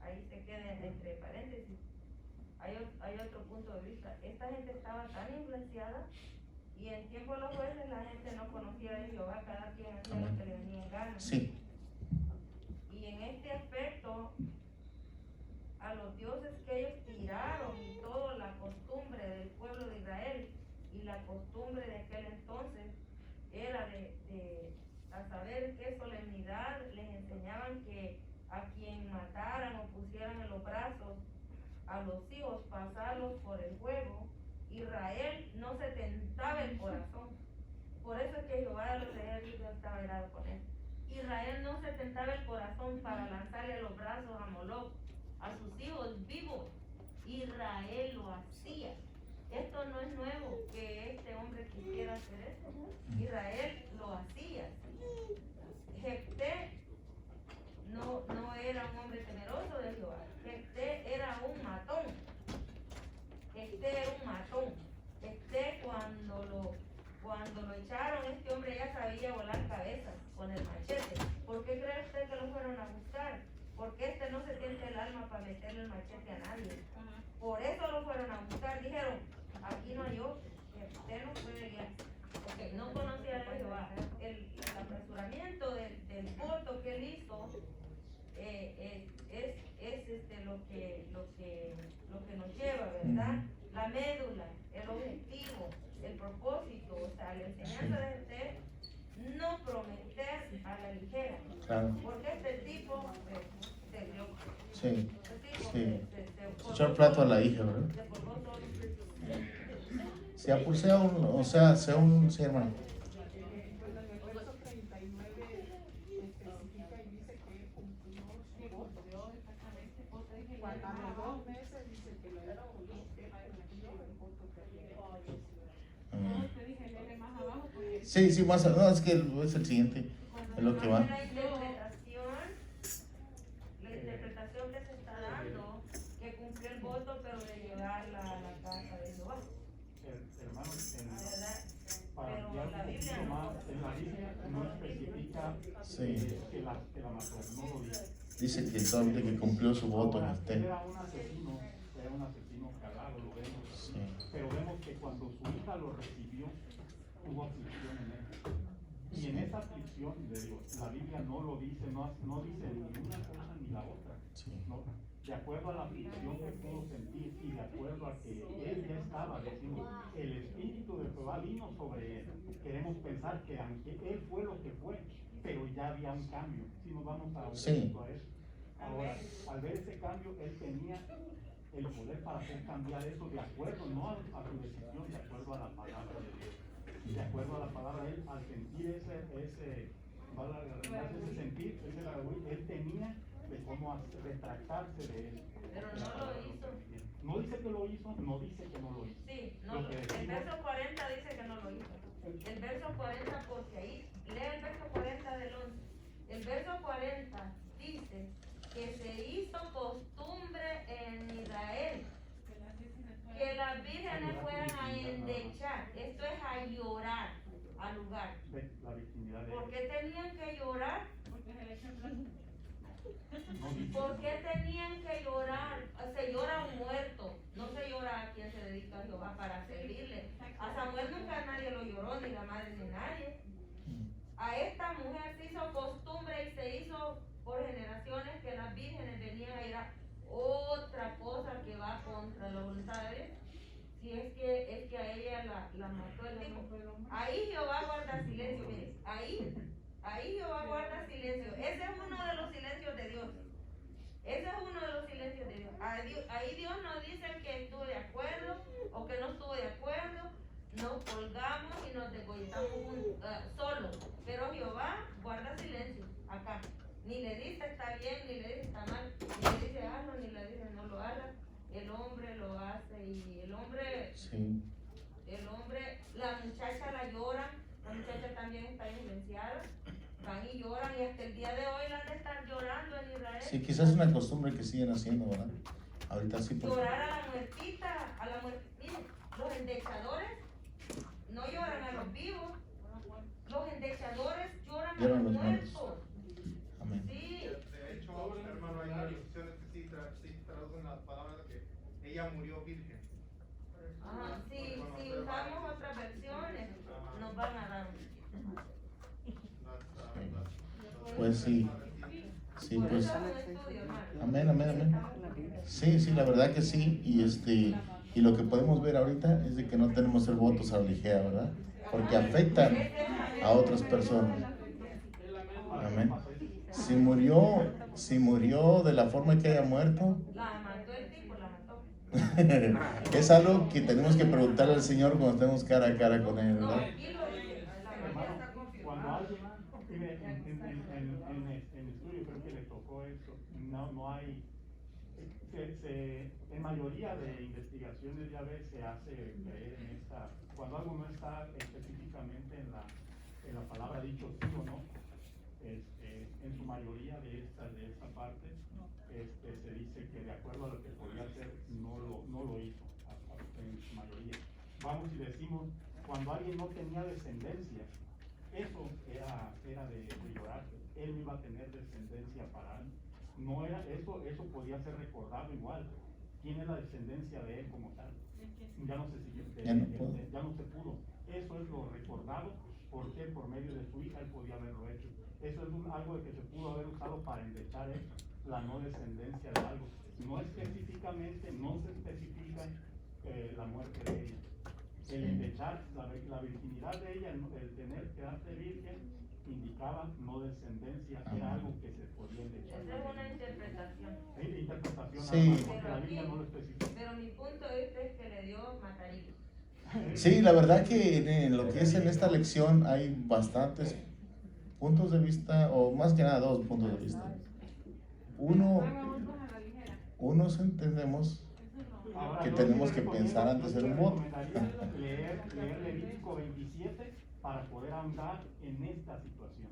ahí se queda entre paréntesis. Hay otro punto de vista. Esta gente estaba tan influenciada y en tiempo de los jueces la gente no conocía de Jehová, cada quien hacía lo que le venía en gana. Sí. Y en este aspecto, a los dioses que ellos tiraron y toda la costumbre del pueblo de Israel y la costumbre de aquel entonces era a saber qué solemnidad les enseñaban que a quien mataran o pusieran en los brazos a los hijos, pasarlos por el fuego. Israel no se tentaba el corazón. Por eso es que Jehová de los ejércitos estaba irado con él. Israel no se tentaba el corazón para lanzarle a los brazos a Moloch, a sus hijos vivos. Israel lo hacía. Esto no es nuevo que este hombre quisiera hacer esto. Israel lo hacía. Jefté no era un hombre temeroso de Jehová. Jefté era un matón. Jefté era un matón. Jefté cuando lo echaron, este hombre ya sabía volar cabezas con el machete. ¿Por qué cree usted que lo fueron a buscar? Porque este no se tiente el alma para meterle el machete a nadie. Por eso lo fueron a buscar. Dijeron, aquí no hay otro. Usted no puede guiar. Porque no conocía a Jehová. El apresuramiento del voto que él hizo es lo que nos lleva, ¿verdad? La médula, el objetivo, el propósito, o sea, la enseñanza de este no prometer a la ligera. Claro. Porque este tipo se dio. Sí. Se echó el plato a la hija, ¿verdad? se formó todo. Sí, pues sea un, sí, hermano. Pues en el verso 39 especifica y dice que cumplió su voto. Cuando a los 2 meses dice que lo cumplió el voto que había hecho. Amén. Te dije, léele más abajo porque Sí, más, no, es que es el siguiente, es lo que va. La interpretación que se está dando, que cumplió el voto, pero de llevarla a la casa de Jehová. Hermano, ¿Verdad? para Pero ampliar la un Biblia poquito no. más, en la Biblia no especifica Sí. que la mató, no lo dice. Dice que solamente que cumplió su voto en Ahora, este. él era un asesino calado, lo vemos. Sí. Pero vemos que cuando su hija lo recibió, hubo aflicción en él. Y en esa aflicción de Dios, la Biblia no lo dice, no dice ni una cosa ni la otra. Sí. ¿No? De acuerdo a la aflicción que pudo sentir y de acuerdo a que él ya estaba, decimos, el Espíritu de Jehová vino sobre él. Queremos pensar que aunque él fue lo que fue, pero ya había un cambio. Si nos vamos a Sí. a eso. Ahora, al ver ese cambio, él tenía el poder para hacer cambiar eso de acuerdo, no a su decisión, de acuerdo a la palabra de Dios. De acuerdo a la palabra, él al sentir ese sentir, él tenía de cómo retractarse de él. Pero no lo hizo. No dice que lo hizo, no dice que no lo hizo. Sí, no, Lo que el decimos- verso 40 dice que no lo hizo. El verso 40, porque ahí, lea el verso 40 del 11. El verso 40 dice que se hizo costumbre en Israel que las vírgenes fueran a endechar, esto es a llorar al lugar. La victimidad de ¿Por qué tenían que llorar? porque se le echa el plato. no dice. ¿Por qué tenían que llorar? Se llora a un muerto, no se llora a quien se dedica a Jehová para servirle. A Samuel nunca nadie lo lloró, ni la madre ni nadie. A esta mujer se hizo costumbre y se hizo por generaciones que las vírgenes venían a ir a otra cosa que va contra la voluntad de Dios. Si es que a ella la mató el tipo. Ahí Jehová guarda silencio, mire, ahí Jehová guarda silencio. Ese es uno de los silencios de Dios. Ese es uno de los silencios de Dios. Ahí Dios nos dice que estuvo de acuerdo o que no estuvo de acuerdo. Nos colgamos y nos degollamos solos. Pero Jehová guarda silencio acá. Ni le dice está bien, ni le dice está mal. Ni le dice hazlo, ni le dice no lo hagas. El hombre lo hace y el hombre, Sí. la muchacha la llora. La muchacha también está influenciada. van y lloran y hasta el día de hoy la han de estar llorando en Israel. Sí, quizás es una costumbre que siguen haciendo, ¿verdad? Ahorita sí, pues. Llorar a la muertita, miren, los endechadores no lloran a los vivos, los endechadores lloran a Lloran los los muertos. muertos. Amén. Sí, De hecho, hermano, hay traducciones que sí traducen las palabras que ella murió virgen. ajá, si usamos otras versiones, nos van a dar. Pues sí. Sí, Por pues. eso es un estudio, hermano. Amén, amén, amén. Sí, sí, la verdad que sí. Y lo que podemos ver ahorita es de que no tenemos el voto a la ligera, ¿verdad? Porque afectan a otras personas. Amén. Si murió de la forma que haya muerto, La mató el tipo, la mató. es algo que tenemos que preguntarle al Señor cuando estemos cara a cara con Él, No, ¿verdad? aquí lo dice, la Biblia está Cuando confirmada. alguien, mire, en estudio creo que le tocó eso, no hay, en mayoría de investigaciones ya ves, se hace creer en esta, cuando algo no está específicamente en la palabra dicho sí o no, en su mayoría de esta parte, se dice que de acuerdo a lo que podía hacer, no lo hizo, en su mayoría. Vamos y decimos, cuando alguien no tenía descendencia, eso era de llorarse. Él no iba a tener descendencia para él. No era, eso podía ser recordado igual. ¿Quién es la descendencia de él como tal? Ya no se siguió, Ya no se pudo. Eso es lo recordado, porque por medio de su hija él podía haberlo hecho. Eso es algo de que se pudo haber usado para endechar la no descendencia de algo. No específicamente, no se especifica la muerte de ella. El endechar, la virginidad de ella, el tener quedarse virgen, indicaba no descendencia, era algo que se podía endechar. Esa es una interpretación. Interpretación, Sí. nada más, porque la Biblia no lo especifica. Pero mi punto de vista es que le dio matarito. Sí, la verdad que en lo que es en esta lección hay bastantes puntos de vista, o más que nada 2 puntos de vista. Uno entendemos Ahora, que yo tenemos sí que recomiendo, pensar antes de yo hacer un te voto. recomendaría leer Levítico 27 para poder ahondar en esta situación.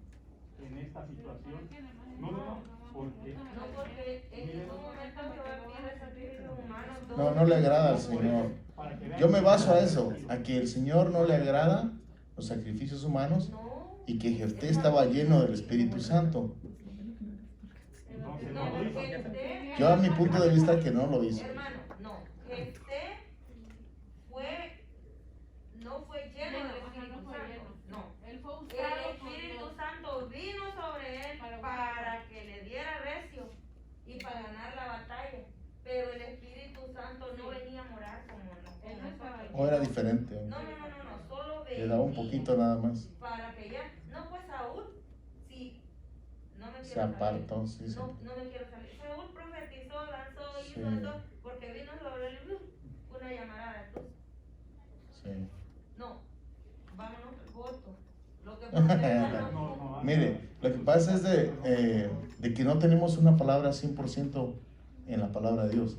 No, porque No, porque en ningún momento Jehová pide sacrificios humanos. No le agrada al Señor. Yo me baso a eso, a que el Señor no le agrada los sacrificios humanos No. y que Jefté estaba lleno del Espíritu Santo. entonces No, no lo hizo. porque Jefté, Yo a mi punto de vista que no lo hizo. hermano, no. Jefté no fue lleno del Espíritu Santo. No. Él fue El usado por Espíritu Dios. Santo vino sobre él para que le diera recio y para ganar la batalla. Pero el Espíritu Santo no venía a morar como nosotros. O era diferente. No, solo venía. Le daba un poquito nada más. Para que ya, no, pues Saúl, sí, no me quiero Se apartó, sí, sí. No me quiero salir. Saúl profetizó, lanzó, Sí. hizo esto, porque vino sobre él una llamarada de tus. Sí. No, vámonos al voto. Lo que pasa No, Mire, lo que pasa es de que no tenemos una palabra 100% en la palabra de Dios.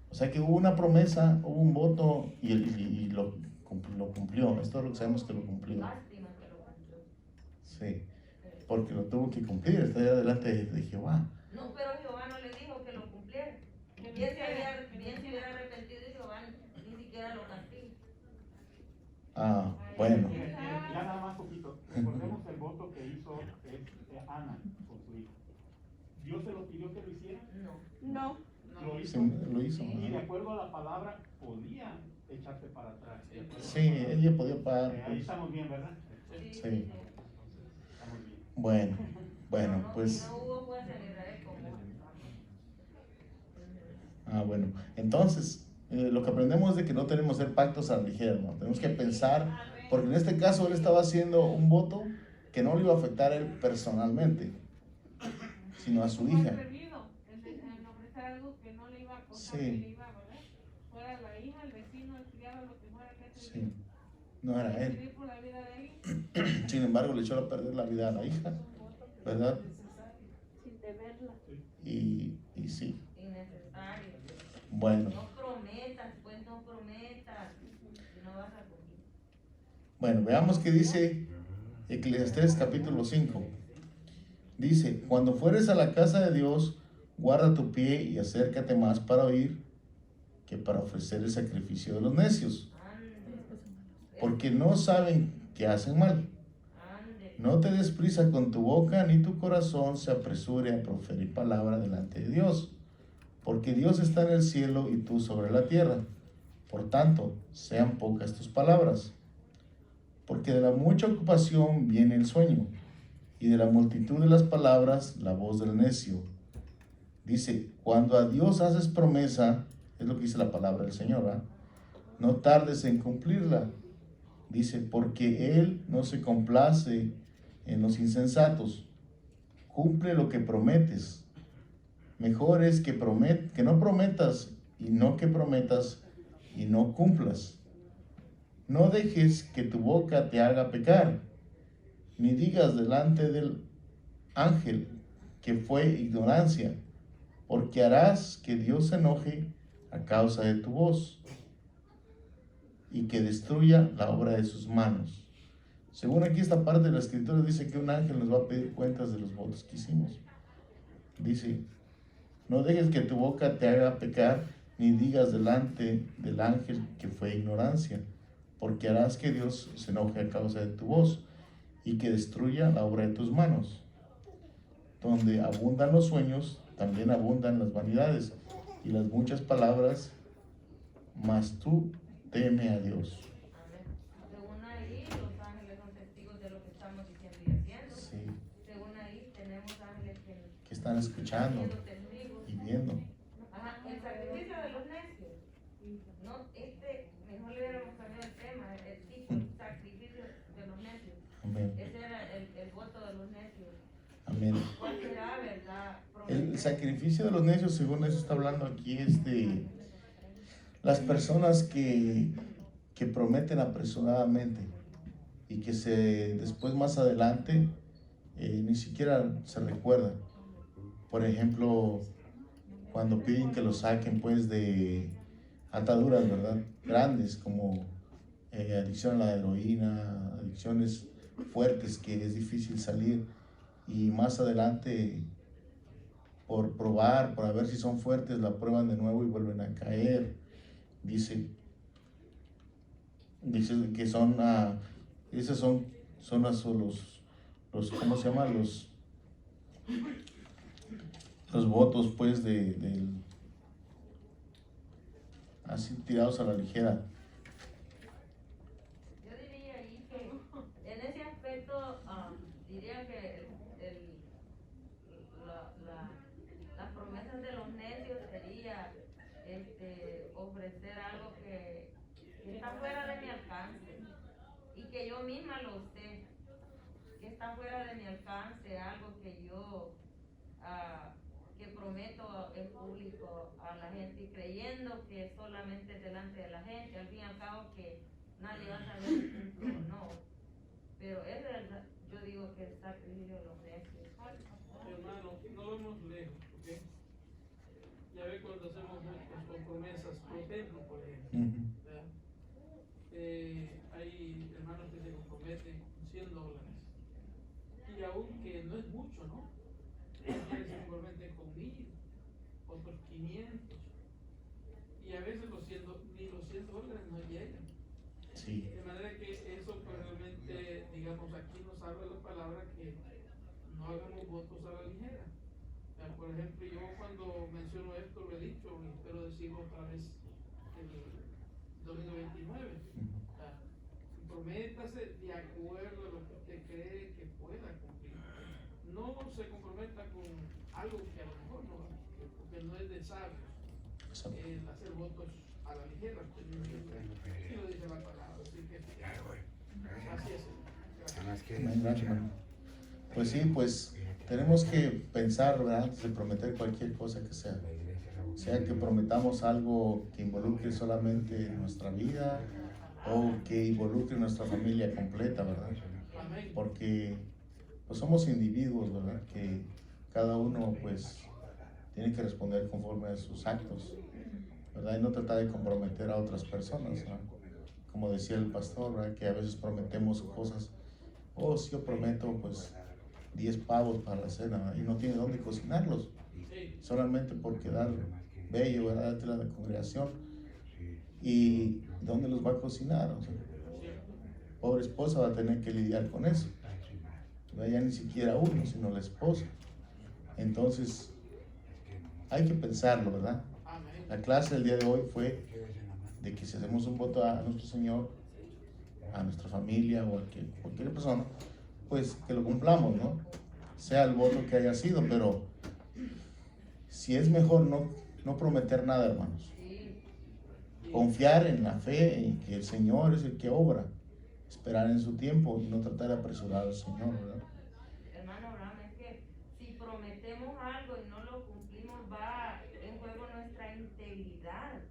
O sea que hubo una promesa, hubo un voto y lo cumplió. Esto es lo que sabemos que lo cumplió. lástima que lo cumplió. Sí, porque lo tuvo que cumplir, está delante de Jehová. No, pero Jehová no le dijo que lo cumpliera. Bien se hubiera arrepentido y Jehová ni siquiera lo castiga. Ah, bueno. Ya nada más poquito. Recordemos el voto que hizo Ana con su hijo. ¿Dios se lo pidió que lo hiciera? No. Lo hizo. Sí, lo hizo. Y de Ajá. acuerdo a la palabra, podía echarse para atrás. Sí, ella podía pagar. Ahí Pues. estamos bien, ¿verdad? Sí. Estamos bien. Bueno, pues. No hubo fuerza en Israel como. Bueno. Entonces, lo que aprendemos es de que no tenemos que hacer pactos a la ligera, ¿no? Tenemos que pensar, porque en este caso él estaba haciendo un voto que no le iba a afectar a él personalmente, sino a su hija. En ofrecer algo que no le iba a costar, Sí. que le iba a valer. Fuera la hija, el vecino, el criado, lo que fuera que Sí, no era él. decidir por la vida de él. Sin embargo, le echó a perder la vida a la hija, ¿verdad? Sin deberla. Y sí, Innecesario. bueno. No prometas, pues no prometas. Si no vas a cumplir. Bueno, veamos qué dice Eclesiastés capítulo 5. Dice, cuando fueres a la casa de Dios, guarda tu pie y acércate más para oír que para ofrecer el sacrificio de los necios, porque no saben que hacen mal. No te des prisa con tu boca, ni tu corazón se apresure a proferir palabra delante de Dios, porque Dios está en el cielo y tú sobre la tierra. Por tanto, sean pocas tus palabras, porque de la mucha ocupación viene el sueño, y de la multitud de las palabras la voz del necio. Dice, cuando a Dios haces promesa, es lo que dice la palabra del Señor, ¿verdad? No tardes en cumplirla. Dice, porque Él no se complace en los insensatos. Cumple lo que prometes. Mejor es que no prometas y no que prometas y no cumplas. No dejes que tu boca te haga pecar, ni digas delante del ángel que fue ignorancia, porque harás que Dios se enoje a causa de tu voz y que destruya la obra de sus manos. Según aquí esta parte de la escritura dice que un ángel nos va a pedir cuentas de los votos que hicimos. Dice, no dejes que tu boca te haga pecar, ni digas delante del ángel que fue ignorancia, porque harás que Dios se enoje a causa de tu voz y que destruya la obra de tus manos. Donde abundan los sueños, también abundan las vanidades y las muchas palabras, mas tú teme a Dios. Según ahí, los ángeles son testigos de lo que estamos diciendo y haciendo. Sí, Según ahí, tenemos ángeles que están escuchando siendo testigos. y viendo. Ajá, el sacrificio de los necios. No, mejor le hubiéramos cambiado el tema, el tipo, el sacrificio de los necios. Amén. Ese era el voto de los necios. Amén. ¿Cuál será, verdad? El sacrificio de los necios, según eso está hablando aquí, es de las personas que prometen apresuradamente y que después más adelante ni siquiera se recuerdan. Por ejemplo, cuando piden que los saquen pues de ataduras, ¿verdad? Grandes como adicción a la heroína, adicciones fuertes que es difícil salir, y más adelante por probar, por ver si son fuertes, la prueban de nuevo y vuelven a caer. Dice que esos son los ¿cómo se llama? Los votos pues así tirados a la ligera. Yo diría ahí que en ese aspecto diría que las promesas de los necios sería ofrecer algo que está fuera de mi alcance y que yo misma lo sé, que está fuera de mi alcance, algo que yo que prometo en público a la gente y creyendo que solamente delante de la gente, al fin y al cabo que nadie va a saber si cumplo o no, pero es verdad, yo digo que el sacrificio de los necios. Hermano, no vamos lejos, ¿ok? Ya ve cuando hacemos votos o promesas, por ejemplo, ¿verdad? Hay hermanos que se comprometen con $100 y aunque no es mucho, ¿no? Ellos se comprometen con 1000, otros 500, y a veces ni los $100 no llegan. Sí. De manera que eso pues, realmente, digamos, aquí nos habla la palabra que no hagamos votos a la ligera. O sea, por ejemplo, yo cuando menciono esto lo he dicho y espero decirlo otra vez el domingo 29. O sea, comprométase de acuerdo a lo que usted cree que pueda cumplir. No se comprometa con algo que a lo mejor no, porque no es de sabios hacer votos a la ligera. Y lo dice la palabra. Así que así es. Gracias. Pues sí, pues tenemos que pensar, ¿verdad? Antes de prometer cualquier cosa que sea que prometamos algo que involucre solamente nuestra vida o que involucre nuestra familia completa, ¿verdad? Porque pues somos individuos, ¿verdad? Que cada uno pues tiene que responder conforme a sus actos, ¿verdad? Y no tratar de comprometer a otras personas, ¿verdad? Como decía el pastor, ¿verdad? Que a veces prometemos cosas, si yo prometo pues 10 pavos para la cena y no tiene dónde cocinarlos, solamente por quedar bello, ¿verdad?, ante la congregación. ¿Y dónde los va a cocinar? O sea, pobre esposa va a tener que lidiar con eso. Ya ni siquiera uno, sino la esposa. Entonces, hay que pensarlo, ¿verdad? La clase del día de hoy fue de que si hacemos un voto a nuestro Señor, a nuestra familia o a cualquier persona, pues que lo cumplamos, ¿no? Sea el voto que haya sido, pero si es mejor no prometer nada, hermanos. Confiar en la fe, en que el Señor es el que obra, esperar en su tiempo y no tratar de apresurar al Señor, ¿verdad? Hermano Abraham, es que si prometemos algo y no lo cumplimos, va en juego nuestra integridad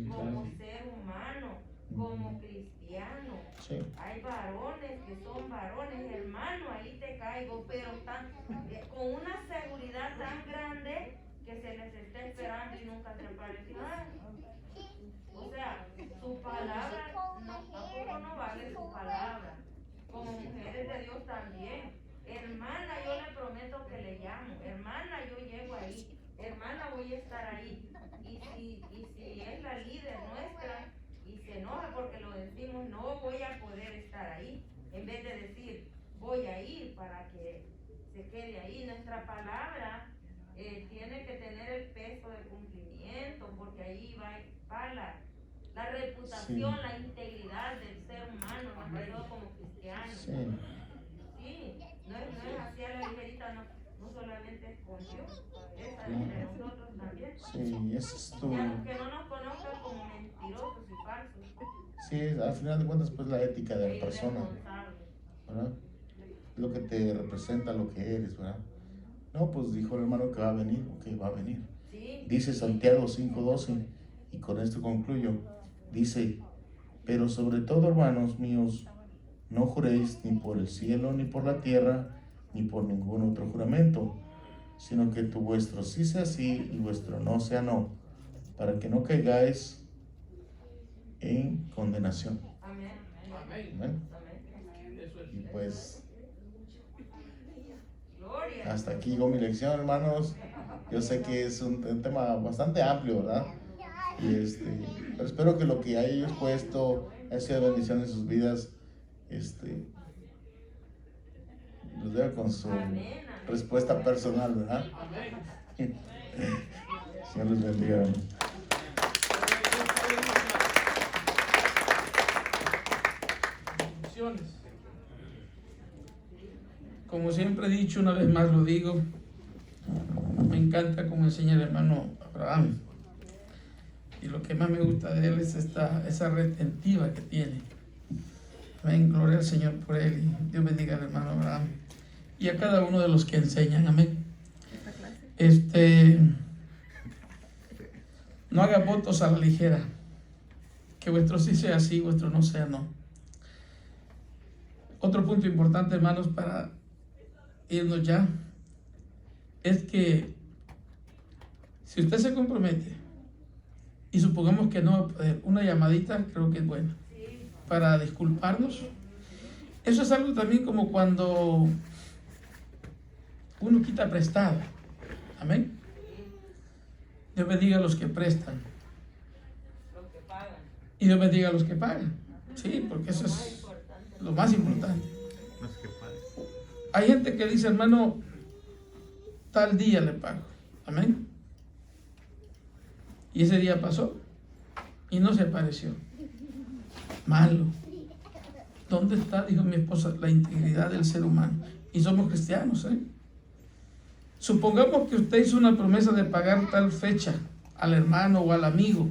como ser humano, como cristiano. Sí. Hay varones que son varones, hermano, ahí te caigo, pero están con una seguridad tan grande que se les está esperando y nunca te apareció nada. O sea, su palabra, tampoco no vale su palabra. Como mujeres de Dios también. Hermana, yo le prometo que le llamo. Hermana, yo llego ahí. Hermana, voy a estar ahí. Y si es la líder nuestra y se enoja porque lo decimos, no voy a poder estar ahí. En vez de decir, voy a ir para que se quede ahí. Nuestra palabra tiene que tener el peso de cumplimiento, porque ahí va la reputación, Sí. la integridad del ser humano, más que todo como cristiano. Sí. Sí, no es así a la ligerita, no solamente es con Dios, es entre nosotros también. Sí, ese es tu... Que no nos conozcan como mentirosos y falsos. Sí, al final de cuentas, pues la ética de la e persona, irresponsables. ¿verdad? Lo que te representa, lo que eres, ¿verdad? No, pues dijo el hermano que va a venir, ok, va a venir. Sí. Dice Santiago 5:12, y con esto concluyo, dice, pero sobre todo, hermanos míos, no juréis ni por el cielo, ni por la tierra, ni por ningún otro juramento, sino que tu vuestro sí sea sí y vuestro no sea no, para que no caigáis en condenación. Amén. Amén. Amén. Amén. Eso es. Y pues Gloria. hasta aquí llegó mi lección, hermanos. Yo sé que es un tema bastante amplio, ¿verdad? Y pero espero que lo que hayamos puesto haya sido de bendición en sus vidas. Los dejo con su respuesta personal, ¿verdad? Amén. Señor les bendiga, hermanos. Bendiciones. Como siempre he dicho, una vez más lo digo, me encanta como enseña el hermano Abraham. Y lo que más me gusta de él es esa retentiva que tiene. Amén, gloria al Señor por él. Y Dios bendiga al hermano Abraham y a cada uno de los que enseñan. Amén. No haga votos a la ligera. Que vuestro sí sea sí, vuestro no sea no. Otro punto importante, hermanos, para irnos ya, es que si usted se compromete y supongamos que no va a poder, una llamadita creo que es buena para disculparnos. Eso es algo también como cuando uno quita prestado. Amén. Dios bendiga a los que prestan Los que pagan. y Dios bendiga a los que pagan. Sí, porque eso es lo más importante. Hay gente que dice, hermano, tal día le pago. Amén. Y ese día pasó y no se apareció. Malo. ¿Dónde está, dijo mi esposa, la integridad del ser humano? Y somos cristianos, ¿eh? Supongamos que usted hizo una promesa de pagar tal fecha al hermano o al amigo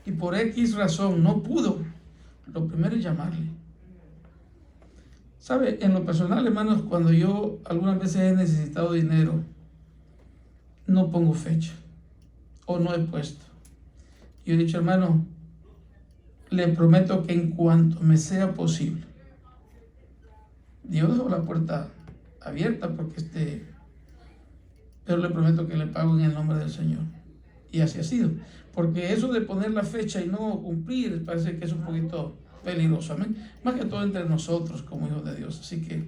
y por X razón no pudo. Lo primero es llamarle. ¿Sabe? En lo personal, hermanos, cuando yo algunas veces he necesitado dinero, no pongo fecha o no he puesto. Yo he dicho, hermano, le prometo que en cuanto me sea posible, Dios dejó la puerta abierta porque pero le prometo que le pago en el nombre del Señor. Y así ha sido. Porque eso de poner la fecha y no cumplir parece que es un poquito peligroso. Amén. Más que todo entre nosotros como hijos de Dios. Así que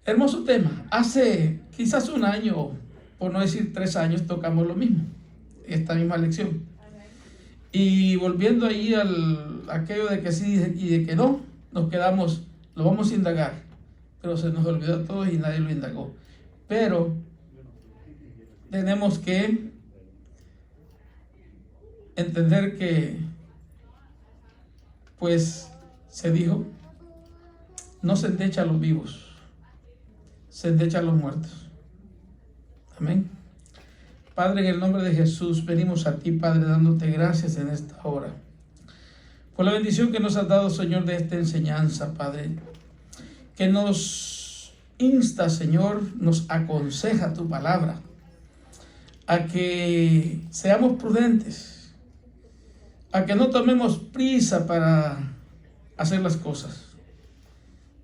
Hermoso tema. Hace quizás un año, por no decir 3 años, tocamos lo mismo, esta misma lección. Y volviendo ahí aquello de que sí y de que no, nos quedamos, lo vamos a indagar, pero se nos olvidó a todos y nadie lo indagó. Pero tenemos que entender que, pues, se dijo, no se endecha a los vivos, se endecha a los muertos. Amén. Padre, en el nombre de Jesús, venimos a ti, Padre, dándote gracias en esta hora, por la bendición que nos has dado, Señor, de esta enseñanza, Padre, que nos insta, Señor, nos aconseja tu palabra, a que seamos prudentes, a que no tomemos prisa para hacer las cosas,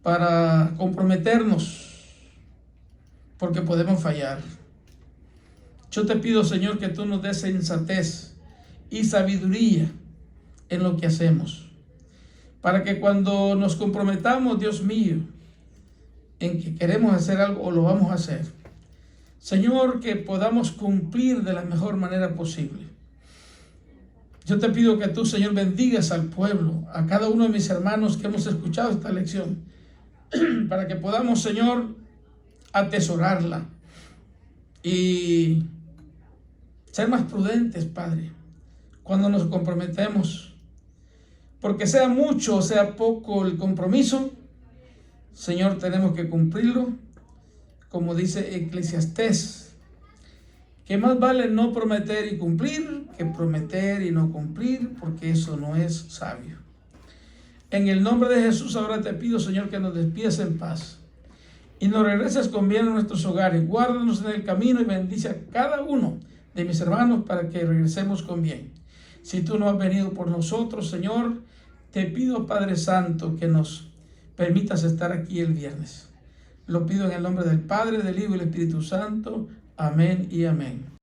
para comprometernos, porque podemos fallar. Yo te pido, Señor, que tú nos des sensatez y sabiduría en lo que hacemos, para que cuando nos comprometamos, Dios mío, en que queremos hacer algo o lo vamos a hacer, Señor, que podamos cumplir de la mejor manera posible. Yo te pido que tú, Señor, bendigas al pueblo, a cada uno de mis hermanos que hemos escuchado esta lección, para que podamos, Señor, atesorarla y ser más prudentes, Padre, cuando nos comprometemos, porque sea mucho o sea poco el compromiso, Señor, tenemos que cumplirlo, como dice Eclesiastés, que más vale no prometer y cumplir que prometer y no cumplir, porque eso no es sabio. En el nombre de Jesús ahora te pido, Señor, que nos despidas en paz y nos regreses con bien a nuestros hogares. Guárdanos en el camino y bendice a cada uno de mis hermanos para que regresemos con bien. Si tú no has venido por nosotros, Señor, te pido, Padre Santo, que nos permitas estar aquí el viernes. Lo pido en el nombre del Padre, del Hijo y del Espíritu Santo. Amén y amén.